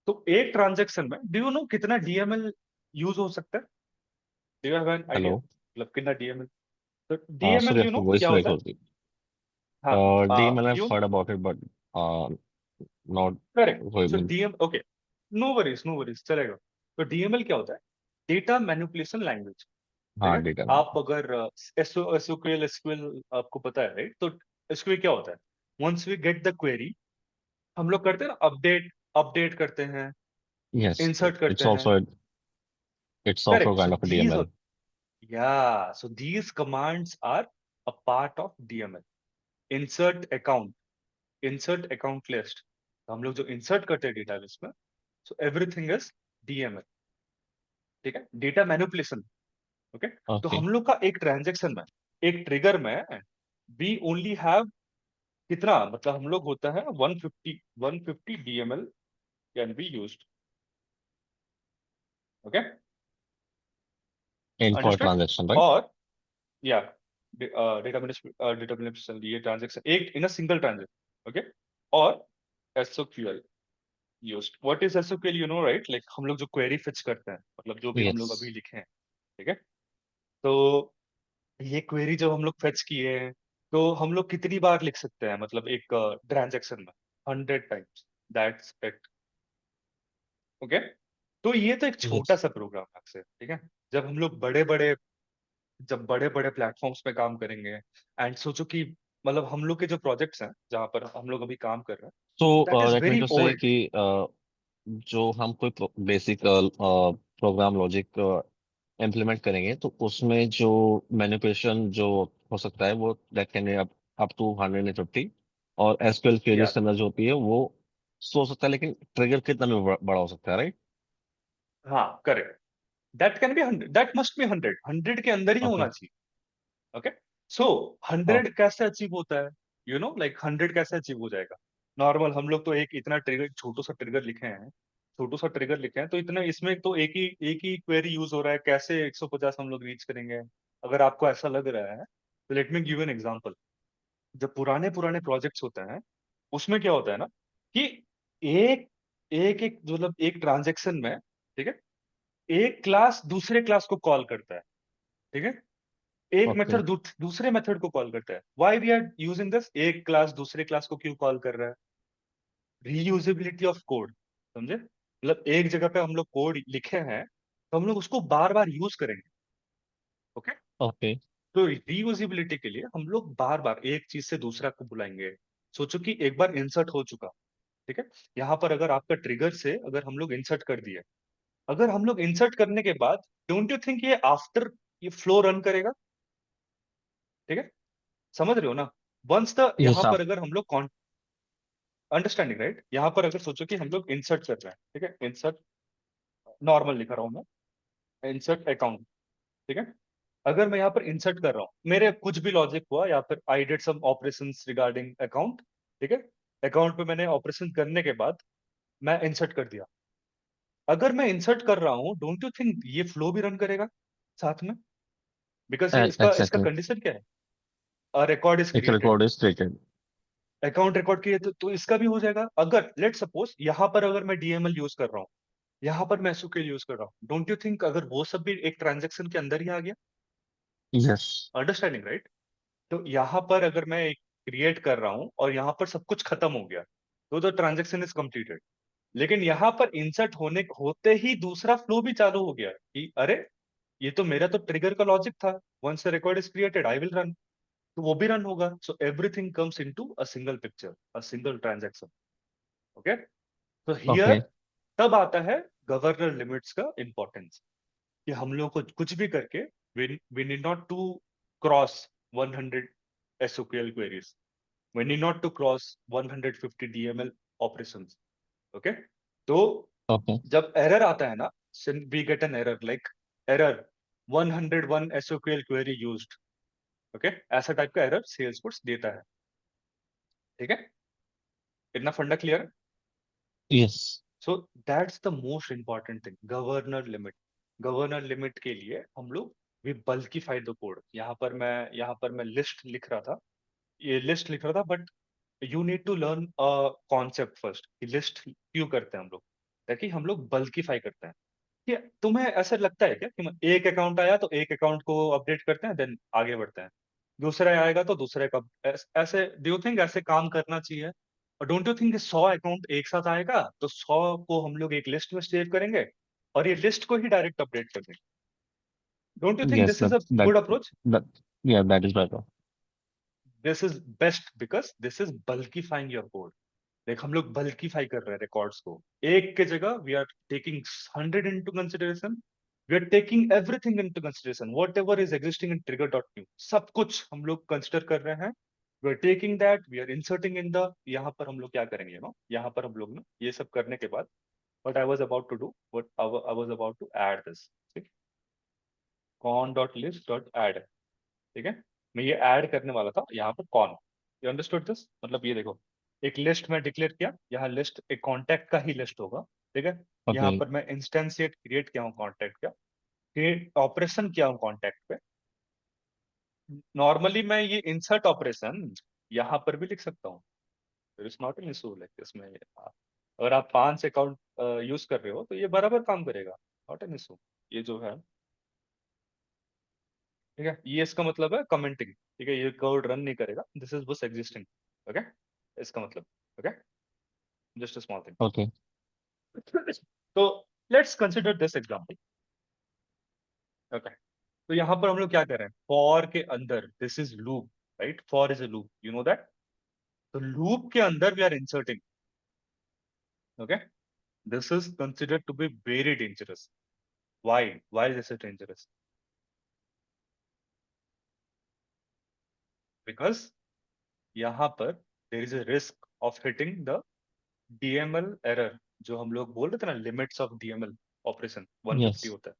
Speaker 2: तो एक ट्रांजेक्शन में डू यू नो कितना डीएमएल यूज हो सकता है, Do you have an idea?
Speaker 3: Hello.
Speaker 2: मतलब कितना DML? तो DML
Speaker 3: Sorry, आपकी वॉइस
Speaker 2: क्या
Speaker 3: ब्रेक
Speaker 2: होता है?
Speaker 3: होती है।
Speaker 2: हाँ,
Speaker 3: DML I've
Speaker 2: you
Speaker 3: heard about it, but not
Speaker 2: correct.
Speaker 3: वही
Speaker 2: So
Speaker 3: mean.
Speaker 2: okay, no worries, no worries, चलेगा। तो DML क्या होता है? Data manipulation language. ठीक
Speaker 3: हाँ,
Speaker 2: है,
Speaker 3: डेटा।
Speaker 2: आप अगर SQL आपको पता है, राइट? तो SQL क्या होता है? Once we get the query, हम लोग करते हैं ना, अपडेट अपडेट करते हैं,
Speaker 3: Yes,
Speaker 2: इंसर्ट करते
Speaker 3: it's
Speaker 2: हैं।
Speaker 3: also
Speaker 2: correct.
Speaker 3: kind of a DML.
Speaker 2: So these commands are a part of DML. Insert account, insert account list, हम लोग जो इंसर्ट करते हैं डेटा लिस्ट में, सो एवरीथिंग इज DML। ठीक है, डेटा मैनिपुलेशन। ओके, तो
Speaker 3: Okay.
Speaker 2: हम लोग का एक ट्रांजेक्शन में, एक ट्रिगर में, वी ओनली हैव कितना, मतलब हम लोग होता है 150 DML can be used. Okay,
Speaker 3: In for a
Speaker 2: understood?
Speaker 3: transaction, right?
Speaker 2: और या डेटा मैनिपुलेशन, ये ट्रांजेक्शन एक इन अ सिंगल ट्रांजेक्शन। ओके, और SOQL used. What is SOQL, you know right? Like हम लोग जो क्वेरी फिच करते हैं, मतलब जो भी हम लोग अभी
Speaker 3: Yes.
Speaker 2: लिखे हैं। ठीक है, तो ये क्वेरी जब हम लोग फेच किए हैं, तो हम लोग कितनी बार लिख सकते हैं, मतलब एक ट्रांजेक्शन में? 100 टाइम्स, दैट्स इट। ओके, तो ये तो एक छोटा
Speaker 3: Yes.
Speaker 2: सा प्रोग्राम है आपसे। ठीक है, जब हम लोग बड़े बड़े प्लेटफॉर्म्स पे काम करेंगे, एंड सोचो कि मतलब हम लोग के जो प्रोजेक्ट्स हैं जहां पर हम लोग अभी काम कर रहे हैं,
Speaker 3: So
Speaker 2: that is
Speaker 3: that means
Speaker 2: very
Speaker 3: to say
Speaker 2: old.
Speaker 3: कि जो हम कोई बेसिक प्रोग्राम लॉजिक इम्प्लीमेंट करेंगे तो उसमें जो मैनिपुलेशन जो हो सकता है वो दैट कैन अप टू 150, और एसक्यूएल
Speaker 2: या
Speaker 3: क्वेरीज के अंदर जो होती है वो सो सकता है, लेकिन ट्रिगर कितना भी बड़ा हो सकता है, राइट?
Speaker 2: हाँ, correct. That can B 100, that must be 100, 100 के अंदर ही
Speaker 3: ओके।
Speaker 2: होना चाहिए। ओके, सो 100 कैसे अचीव होता है? यू नो लाइक 100 कैसे अचीव हो जाएगा? नॉर्मल हम लोग तो एक इतना ट्रिगर, छोटू सा ट्रिगर लिखे हैं, छोटू सा ट्रिगर लिखे हैं, तो इतना इसमें तो एक ही क्वेरी यूज हो रहा है, कैसे 150 हम लोग रीच करेंगे? अगर आपको ऐसा लग रहा है, तो let me give an example. जब पुराने पुराने प्रोजेक्ट्स होते हैं, उसमें क्या होता है ना, कि एक एक एक मतलब एक ट्रांजेक्शन में, ठीक है, एक क्लास दूसरे क्लास को कॉल करता है। ठीक है, एक
Speaker 3: ओके।
Speaker 2: मेथड दूसरे मेथड को कॉल करता है। Why we are using this? एक क्लास दूसरे क्लास को क्यों कॉल कर रहा है? रीयूजेबिलिटी ऑफ कोड, समझे? मतलब एक जगह पे हम लोग कोड लिखे हैं, तो हम लोग उसको बार बार यूज करेंगे। Okay,
Speaker 3: okay.
Speaker 2: तो रीयूजेबिलिटी के लिए हम लोग बार बार एक चीज से दूसरा को बुलाएंगे। सोचो कि एक बार इंसर्ट हो चुका, ठीक है, यहाँ पर अगर आपका ट्रिगर से अगर हम लोग इंसर्ट कर दिए, अगर हम लोग इंसर्ट करने के बाद, डोंट यू थिंक ये आफ्टर ये फ्लो रन करेगा? ठीक है, समझ रहे हो ना? वंस द
Speaker 3: यस
Speaker 2: यहाँ
Speaker 3: आप।
Speaker 2: पर अगर हम लोग अंडरस्टैंडिंग, राइट? यहाँ पर अगर सोचो कि हम लोग इंसर्ट कर रहे हैं, ठीक है, इंसर्ट नॉर्मल लिखा रहा हूँ मैं, इंसर्ट अकाउंट। ठीक है, अगर मैं यहाँ पर इंसर्ट कर रहा हूँ, मेरे कुछ भी लॉजिक हुआ, या फिर I did some operations regarding account. ठीक है, अकाउंट पे मैंने ऑपरेशन करने के बाद मैं इंसर्ट कर दिया। अगर मैं इंसर्ट कर रहा हूँ, डोंट यू थिंक ये फ्लो भी रन करेगा साथ में? बिकॉज ये इसका इसका
Speaker 3: एग्जैक्टली।
Speaker 2: कंडीशन क्या है? रिकॉर्ड इज
Speaker 3: एक
Speaker 2: created,
Speaker 3: record is created.
Speaker 2: Account record किए, तो इसका भी हो जाएगा। अगर लेट सपोज यहाँ पर अगर मैं DML यूज कर रहा हूँ, यहाँ पर मैं SQL यूज कर रहा हूँ, डोंट यू थिंक अगर वो सब भी एक ट्रांजेक्शन के अंदर ही आ गया?
Speaker 3: यस।
Speaker 2: Understanding, right? तो यहाँ पर अगर मैं एक क्रिएट कर रहा हूँ और यहाँ पर सब कुछ खत्म हो गया, तो द ट्रांजेक्शन इज कंप्लीटेड। लेकिन यहाँ पर इंसर्ट होते ही दूसरा फ्लो भी चालू हो गया कि अरे, ये तो मेरा तो ट्रिगर का लॉजिक था, once the record is created I will run, तो वो भी रन होगा। So everything comes into a single picture, a single transaction. Okay, तो हियर
Speaker 3: ओके।
Speaker 2: तब आता है गवर्नर लिमिट्स का इंपॉर्टेंस, कि हम लोग को कुछ भी करके we need not to cross 100 SOQL queries, we need not to cross 150 DML operations. Okay, तो
Speaker 3: ओके।
Speaker 2: जब एरर आता है ना, we get an error like error 101 SOQL query used। ओके, ऐसा टाइप का एरर सेल्सफोर्स देता है। ठीक है, इतना फंडा क्लियर है?
Speaker 3: Yes.
Speaker 2: So that's the most important thing, governor limit. Governor limit के लिए हम लोग वी बल्किफाई द कोड। यहाँ पर मैं लिस्ट लिख रहा था, ये लिस्ट लिख रहा था, but you need to learn a concept first, कि लिस्ट क्यों करते हैं हम लोग? ताकि हम लोग बल्किफाई करते हैं। कि तुम्हें ऐसा लगता है क्या कि एक अकाउंट आया तो एक अकाउंट को अपडेट करते हैं, देन आगे बढ़ते हैं, दूसरा आएगा तो दूसरे का ऐसे डू यू थिंक ऐसे काम करना चाहिए? और डोंट यू थिंक 100 अकाउंट एक साथ आएगा तो 100 को हम लोग एक लिस्ट में सेव करेंगे और ये लिस्ट को ही डायरेक्ट अपडेट कर देंगे? Don't you think
Speaker 3: Yes,
Speaker 2: this is a
Speaker 3: that
Speaker 2: good approach?
Speaker 3: that yeah, that is better.
Speaker 2: This is best because this is bulkifying your code. देख हम लोग बल्कीफाई कर रहे हैं रिकॉर्ड्स को, एक के जगह we are taking 100 into consideration, we are taking everything into consideration, whatever is existing in trigger dot new, सब कुछ हम लोग कंसिडर कर रहे हैं, we are taking that, we are inserting in the, यहाँ पर हम लोग क्या करेंगे नो, यहाँ पर हम लोग ना ये सब करने के बाद what I was about to do, what I was about to add this, ठीक, con dot list dot add, ठीक है, मैं ये ऐड करने वाला था यहाँ पर कौन, यू अंडरस्टूड दिस, मतलब ये देखो एक लिस्ट में डिक्लेयर किया, यहाँ लिस्ट एक कॉन्टैक्ट का ही लिस्ट होगा, ठीक है, यहाँ
Speaker 3: Okay.
Speaker 2: पर मैं इंस्टेंशिएट क्रिएट किया हूँ कॉन्टैक्ट का, क्रिएट ऑपरेशन किया हूँ कॉन्टैक्ट पे, नॉर्मली मैं ये इंसर्ट ऑपरेशन यहाँ पर भी लिख सकता हूँ, there is not an issue like इसमें, अगर आप 5 अकाउंट यूज कर रहे हो तो ये बराबर काम करेगा, नॉट एन इशू, ये जो है, ठीक है, ये इसका मतलब है कमेंटिंग, ठीक है, ये कोड रन नहीं करेगा, दिस इज बस एग्जिस्टिंग, ओके, इसका मतलब, okay, just a small thing.
Speaker 3: Okay.
Speaker 2: तो let's consider this example, okay, तो यहाँ पर हम लोग क्या कर रहे हैं, फॉर के अंदर this is loop, right, for is a loop, you know that, तो लूप के अंदर we are inserting, okay, this is considered to be very dangerous, why this is dangerous, because यहाँ पर there is a risk of hitting the DML error, जो हम लोग बोल रहे थे ना, limits of DML operation 150
Speaker 3: Yes.
Speaker 2: होता है,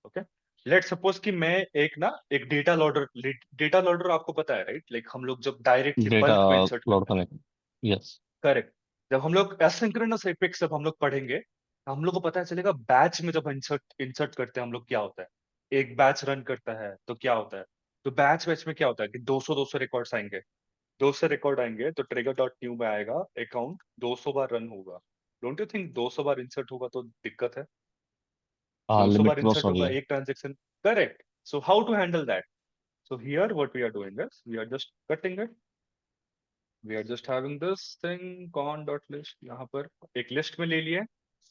Speaker 2: ओके, लेट सपोज कि मैं एक ना एक डेटा लोडर आपको पता है राइट, लाइक हम लोग जब डायरेक्टली बल्क में
Speaker 3: Data
Speaker 2: इंसर्ट
Speaker 3: load
Speaker 2: करते हैं,
Speaker 3: connect. Yes.
Speaker 2: करेक्ट, जब हम लोग एसिंक्रोनस एपिक्स जब हम लोग पढ़ेंगे तो हम लोग को पता चलेगा बैच में जब इंसर्ट इंसर्ट करते हैं हम लोग क्या होता है, एक बैच रन करता है तो क्या होता है, तो बैच में क्या होता है कि 200 रिकॉर्ड्स आएंगे, 200 रिकॉर्ड आएंगे तो ट्रिगर डॉट न्यू में आएगा अकाउंट 200 बार रन होगा, don't you think 200 bar insert होगा तो दिक्कत है, 200
Speaker 3: Limit
Speaker 2: बार
Speaker 3: cross
Speaker 2: इंसर्ट
Speaker 3: हो
Speaker 2: होगा
Speaker 3: गया.
Speaker 2: एक transaction, correct, so how to handle that, so here what we are doing is we are just cutting it, we are just having this thing con dot list, यहाँ पर एक list में ले लिए,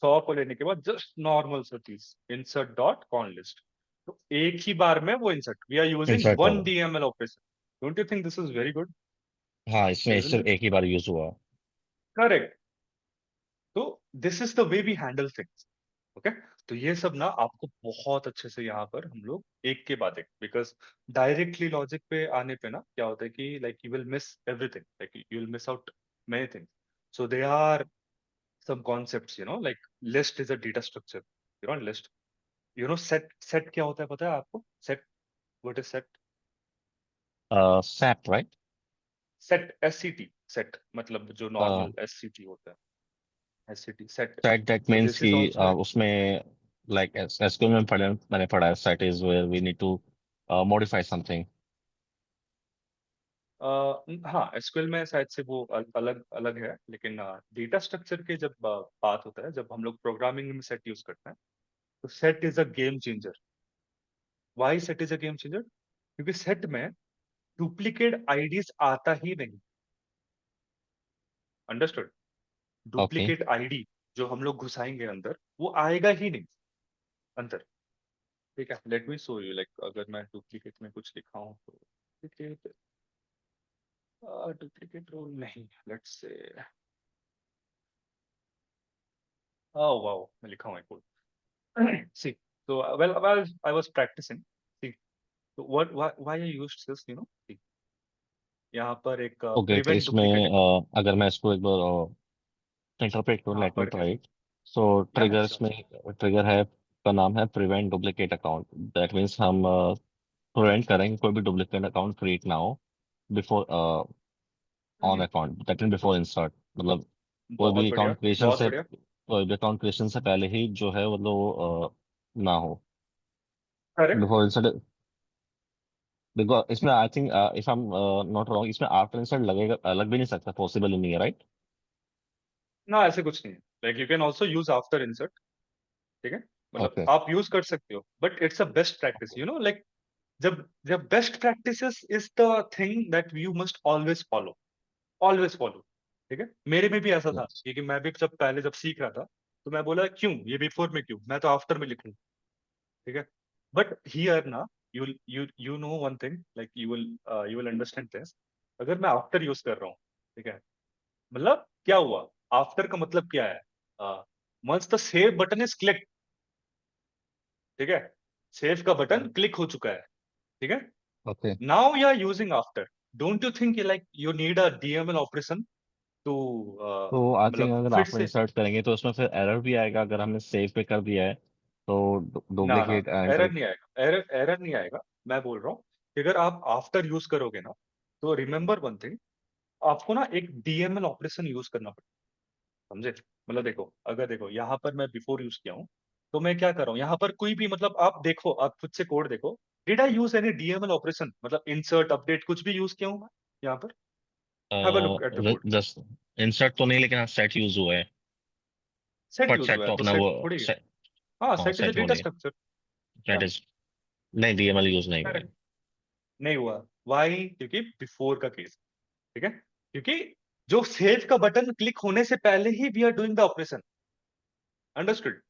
Speaker 2: 100 को लेने के बाद जस्ट नॉर्मल सा चीज इंसर्ट डॉट कॉन लिस्ट, तो एक ही बार में वो insert, we are using
Speaker 3: Insert
Speaker 2: one
Speaker 3: होगा.
Speaker 2: DML operation, don't you think this is very good,
Speaker 3: हाँ, इसमें
Speaker 2: इजंट
Speaker 3: सिर्फ
Speaker 2: इट,
Speaker 3: एक ही बार यूज हुआ.
Speaker 2: करेक्ट, तो this is the way we handle things, okay, तो ये सब ना आपको बहुत अच्छे से यहाँ पर हम लोग एक के बाद एक, बिकॉज डायरेक्टली लॉजिक पे आने पे ना क्या होता है कि like you will miss everything, like you will miss out many things, so there are some concepts, you know, like list is a data structure, you know, list, you know, set क्या होता है पता है आपको, set, what is set,
Speaker 3: SAT, right?
Speaker 2: set मतलब जो
Speaker 3: Uh,
Speaker 2: normal SCT होता है, SCT set,
Speaker 3: SAT that
Speaker 2: so
Speaker 3: means
Speaker 2: this
Speaker 3: कि
Speaker 2: is also
Speaker 3: उसमें like SQL में मैंने पढ़ा है, SAT is where we need to modify something.
Speaker 2: हाँ एसक्यूएल में शायद से वो अलग अलग है, लेकिन डेटा स्ट्रक्चर के जब बात होता है, जब हम लोग प्रोग्रामिंग में सेट यूज करते हैं, तो set is a game changer, why set is a game changer, क्योंकि सेट में डुप्लीकेट आईडीज आता ही नहीं, अंडरस्टूड,
Speaker 3: Okay.
Speaker 2: डुप्लीकेट आईडी जो हम लोग घुसाएंगे अंदर वो आएगा ही नहीं अंदर, ठीक है, let me show you, like अगर मैं डुप्लीकेट में कुछ लिखा हूँ तो डुप्लीकेट, डुप्लीकेट रोल नहीं, लेट्स से, ओह वाओ मैं लिखा हूँ एक code, see, so well I was practicing, see, so why I used this, you know, see, यहाँ पर एक
Speaker 3: Okay, तो
Speaker 2: प्रिवेंट डुप्लीकेट,
Speaker 3: इसमें अगर मैं इसको एक बार इंटरप्रेट करूँ,
Speaker 2: हाँ
Speaker 3: लेट मी
Speaker 2: पढ़ के,
Speaker 3: ट्राई इट. सो
Speaker 2: या
Speaker 3: ट्रिगर्स
Speaker 2: श्योर
Speaker 3: में
Speaker 2: श्योर,
Speaker 3: ट्रिगर है का नाम है prevent duplicate account. That means हम प्रिवेंट करेंगे कोई भी डुप्लीकेट अकाउंट क्रिएट ना हो before on account, that mean before insert. मतलब कोई भी
Speaker 2: बहुत बढ़िया
Speaker 3: अकाउंट क्रिएशन
Speaker 2: बहुत
Speaker 3: से
Speaker 2: बढ़िया,
Speaker 3: कोई भी अकाउंट क्रिएशन से पहले ही जो है मतलब ना हो
Speaker 2: करेक्ट,
Speaker 3: बिफोर इंसर्ट. बिकॉज इसमें I think if I am not wrong, इसमें आफ्टर इंसर्ट लगेगा, लग भी नहीं सकता, पॉसिबल ही नहीं है, राइट?
Speaker 2: ना ऐसे कुछ नहीं है, like you can also use after insert, ठीक है, मतलब
Speaker 3: ओके
Speaker 2: आप यूज कर सकते हो, but it's a best practice, like जब जब best practices is the thing that you must always follow. ठीक है, मेरे में भी ऐसा था,
Speaker 3: यस
Speaker 2: क्योंकि मैं भी जब सीख रहा था, तो मैं बोला क्यों ये बिफोर में, क्यों मैं तो आफ्टर में लिखूं। ठीक है, बट हियर ना, you know one thing, like you will understand this. अगर मैं आफ्टर यूज कर रहा हूँ, ठीक है, मतलब क्या हुआ, आफ्टर का मतलब क्या है, once the save button is click, ठीक है, सेव का बटन क्लिक हो चुका है, ठीक है,
Speaker 3: okay.
Speaker 2: Now you are using after, don't you think like you need a DML operation to,
Speaker 3: तो आई थिंक
Speaker 2: मतलब
Speaker 3: अगर
Speaker 2: फिर
Speaker 3: आफ्टर
Speaker 2: से,
Speaker 3: इंसर्ट करेंगे तो उसमें फिर एरर भी आएगा अगर हमने सेव पे कर दिया है तो
Speaker 2: ना ना
Speaker 3: डुप्लीकेट
Speaker 2: ना,
Speaker 3: एंटर।
Speaker 2: एरर नहीं आएगा, एरर नहीं आएगा। मैं बोल रहा हूँ कि अगर आप आफ्टर यूज करोगे ना, तो रिमेंबर वन थिंग, आपको ना एक डीएमएल ऑपरेशन यूज करना पड़ेगा, समझे? मतलब देखो, अगर देखो यहाँ पर मैं बिफोर यूज किया हूँ, तो मैं क्या कर रहा हूँ यहाँ पर, कोई भी मतलब आप देखो, आप खुद से कोड देखो, did I use any DML operation, मतलब इंसर्ट अपडेट कुछ भी यूज किया हूँ मैं यहाँ पर? Have a look at the code.
Speaker 3: Just insert तो नहीं, लेकिन हाँ सेट यूज हुआ है।
Speaker 2: सेट
Speaker 3: बट
Speaker 2: यूज
Speaker 3: सेट
Speaker 2: हुआ है
Speaker 3: तो
Speaker 2: तो
Speaker 3: अपना
Speaker 2: सेट
Speaker 3: वो
Speaker 2: थोड़ी है।
Speaker 3: set,
Speaker 2: हाँ,
Speaker 3: हाँ
Speaker 2: सेट इज अ
Speaker 3: सेट वो
Speaker 2: डेटा
Speaker 3: नहीं,
Speaker 2: स्ट्रक्चर।
Speaker 3: दैट इज नहीं, डीएमएल यूज नहीं हुआ है।
Speaker 2: नहीं हुआ, वाई? क्योंकि बिफोर का केस, ठीक है, क्योंकि जो सेव का बटन क्लिक होने से पहले ही we are doing the operation, understood?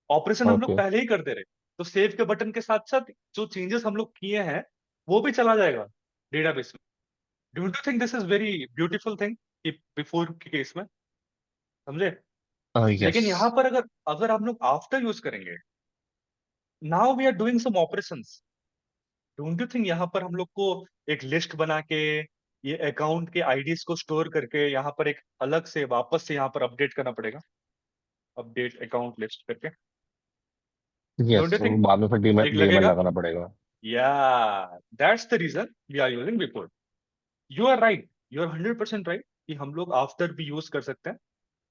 Speaker 2: Operation हम लोग
Speaker 3: ओके
Speaker 2: पहले ही कर दे रहे, तो सेव के बटन के साथ साथ जो चेंजेस हम लोग किए हैं, वो भी चला जाएगा डेटाबेस में। Don't you think this is very beautiful thing कि बिफोर के केस में, समझे?
Speaker 3: यस
Speaker 2: लेकिन यहाँ पर अगर अगर हम लोग आफ्टर यूज करेंगे, now we are doing some operations, don't you think यहाँ पर हम लोग को एक लिस्ट बना के, ये अकाउंट के आईडीज को स्टोर करके यहाँ पर एक अलग से वापस से यहाँ पर अपडेट करना पड़ेगा, अपडेट अकाउंट लिस्ट करके,
Speaker 3: यस,
Speaker 2: डोंट यू थिंक
Speaker 3: बाद में फिर
Speaker 2: एक
Speaker 3: डीएमएल
Speaker 2: लगेगा?
Speaker 3: लगाना पड़ेगा।
Speaker 2: या that's the reason we are using before. You are right, you are 100% right कि हम लोग आफ्टर भी यूज कर सकते हैं,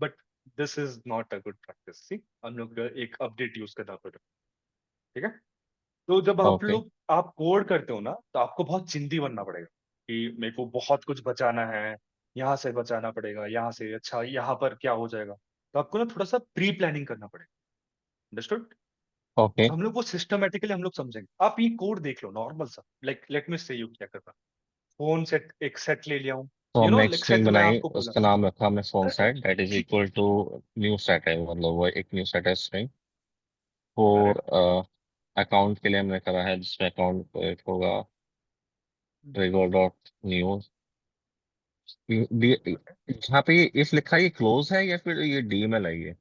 Speaker 2: but this is not a good practice. See, हम लोग को एक अपडेट यूज करना पड़ेगा, ठीक है? तो जब
Speaker 3: ओके
Speaker 2: आप कोड करते हो ना, तो आपको बहुत चिंदी बनना पड़ेगा कि मेरे को बहुत कुछ बचाना है, यहाँ से बचाना पड़ेगा, यहाँ से, अच्छा यहाँ पर क्या हो जाएगा, तो आपको ना थोड़ा सा प्री प्लानिंग करना पड़ेगा, अंडरस्टूड?
Speaker 3: ओके।
Speaker 2: हम लोग वो सिस्टमेटिकली हम लोग समझेंगे। आप ये कोड देख लो, नॉर्मल सा, लाइक लेट मी से यू क्या करता, फोन सेट, एक सेट ले लिया हूँ,
Speaker 3: तो हमने एक
Speaker 2: लाइक
Speaker 3: स्ट्रिंग
Speaker 2: सेट में
Speaker 3: बनाई,
Speaker 2: आपको बोला,
Speaker 3: उसका नाम रखा हमने phone
Speaker 2: correct,
Speaker 3: set, that is equal to new set है, मतलब वो एक न्यू सेट है स्ट्रिंग फॉर
Speaker 2: करेक्ट,
Speaker 3: अकाउंट के लिए हमने करा है, जिसमें अकाउंट एक होगा ट्रिगर डॉट न्यू। जहाँ पे ये इफ लिखा है ये क्लोज है या फिर ये डीएमएल है ये?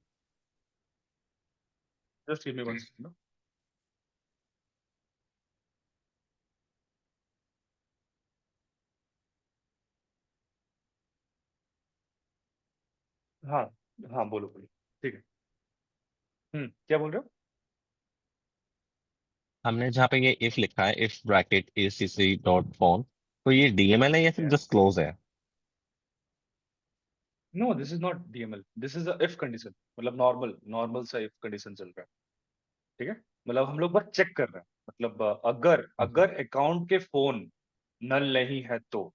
Speaker 2: Just give me one second. हाँ, हाँ, बोलो बोलो, ठीक है। क्या बोल रहे हो?
Speaker 3: हमने जहाँ पे ये इफ लिखा है, if bracket ACC dot phone, तो ये डीएमएल है या फिर जस्ट क्लोज है?
Speaker 2: No, this is not DML, this is a if condition, मतलब नॉर्मल नॉर्मल सा इफ कंडीशन चल रहा है, ठीक है? मतलब हम लोग बस चेक कर रहे हैं, मतलब अगर
Speaker 3: ओके
Speaker 2: अगर अकाउंट के फोन नल नहीं है तो,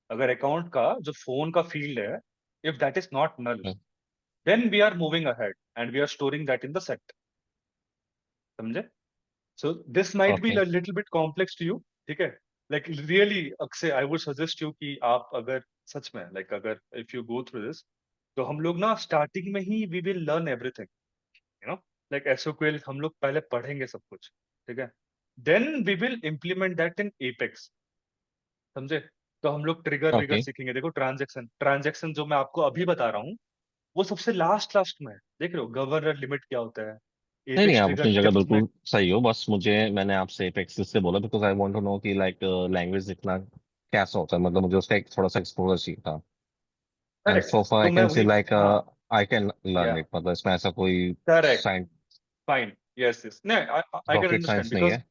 Speaker 2: अगर अकाउंट का जो फोन का फील्ड है, if that is not null, then we are moving ahead and we are storing that in the set, समझे? So this might be
Speaker 3: okay.
Speaker 2: Little bit complex to you, ठीक है? Like really Akshay, I would suggest you कि आप अगर सच में, like अगर if you go through this, तो हम लोग ना स्टार्टिंग में ही we will learn everything, like SQL हम लोग पहले पढ़ेंगे सब कुछ, ठीक है? Then we will implement that in Apex, समझे? तो हम लोग ट्रिगर विगर
Speaker 3: ओके।
Speaker 2: सीखेंगे। देखो, ट्रांजेक्शन ट्रांजेक्शन जो मैं आपको अभी बता रहा हूँ, वो सबसे लास्ट लास्ट में है। देख रहे हो गवर्नर लिमिट क्या होता है,
Speaker 3: नहीं नहीं,
Speaker 2: एपेक्स
Speaker 3: आप
Speaker 2: ट्रिगर
Speaker 3: अपनी जगह
Speaker 2: डेप्थ में।
Speaker 3: बिल्कुल सही हो, बस मुझे, मैंने आपसे एपेक्स इससे बोला because I want to know कि लाइक लैंग्वेज सीखना कैसा होता है, मतलब मुझे उसका एक थोड़ा सा एक्सपोजर सीखा। एंड
Speaker 2: करेक्ट,
Speaker 3: सो फार
Speaker 2: तो
Speaker 3: आई
Speaker 2: मैं
Speaker 3: कैन से
Speaker 2: वही,
Speaker 3: लाइक
Speaker 2: हाँ,
Speaker 3: आई कैन लर्न
Speaker 2: या
Speaker 3: इट, मतलब इसमें ऐसा कोई
Speaker 2: correct,
Speaker 3: science
Speaker 2: fine, yes yes, नहीं, I can
Speaker 3: rocket
Speaker 2: understand
Speaker 3: science नहीं
Speaker 2: बिकॉज
Speaker 3: है।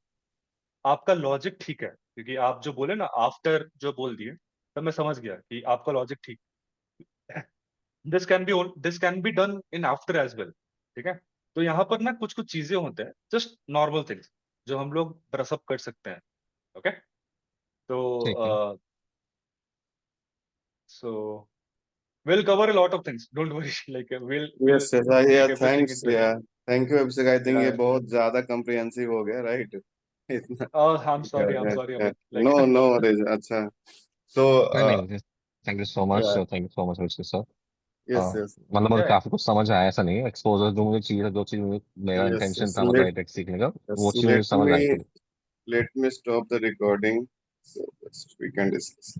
Speaker 2: आपका लॉजिक ठीक है, क्योंकि आप जो बोले ना आफ्टर जो बोल दिए, तब मैं समझ गया कि आपका लॉजिक ठीक है। This can be done in after as well, ठीक है? तो यहाँ पर ना कुछ कुछ चीजें होते हैं, जस्ट नॉर्मल थिंग्स, जो हम लोग ब्रशअप कर सकते हैं, ओके? तो
Speaker 3: ठीक है।
Speaker 2: सो we'll cover a lot of things. Don't worry. Like we'll
Speaker 1: Yes, yes,
Speaker 2: make
Speaker 1: yeah,
Speaker 2: everything
Speaker 1: thanks,
Speaker 2: into it.
Speaker 1: yeah, thank you, Abhishek. I think ये
Speaker 2: Yeah.
Speaker 1: बहुत ज़्यादा comprehensive हो गया, right? इतना,
Speaker 2: Oh, I'm
Speaker 1: yeah,
Speaker 2: sorry,
Speaker 1: yeah.
Speaker 2: Amit. Like,
Speaker 1: No, no worries. अच्छा, so,
Speaker 3: नहीं नहीं thank you so much,
Speaker 1: yeah,
Speaker 3: thank you so much mister sir.
Speaker 1: yes, yes,
Speaker 3: मतलब मुझे
Speaker 2: yeah,
Speaker 3: काफी कुछ समझ आया, ऐसा नहीं है, एक्सपोजर जो मुझे चीज है, जो चीज मेरा
Speaker 1: yes,
Speaker 3: इंटेंशन
Speaker 1: yes.
Speaker 3: था मतलब एटेक सीखने का,
Speaker 1: Yes,
Speaker 3: वो चीज मुझे समझ आई थी।
Speaker 1: let me stop the recording so that we can discuss.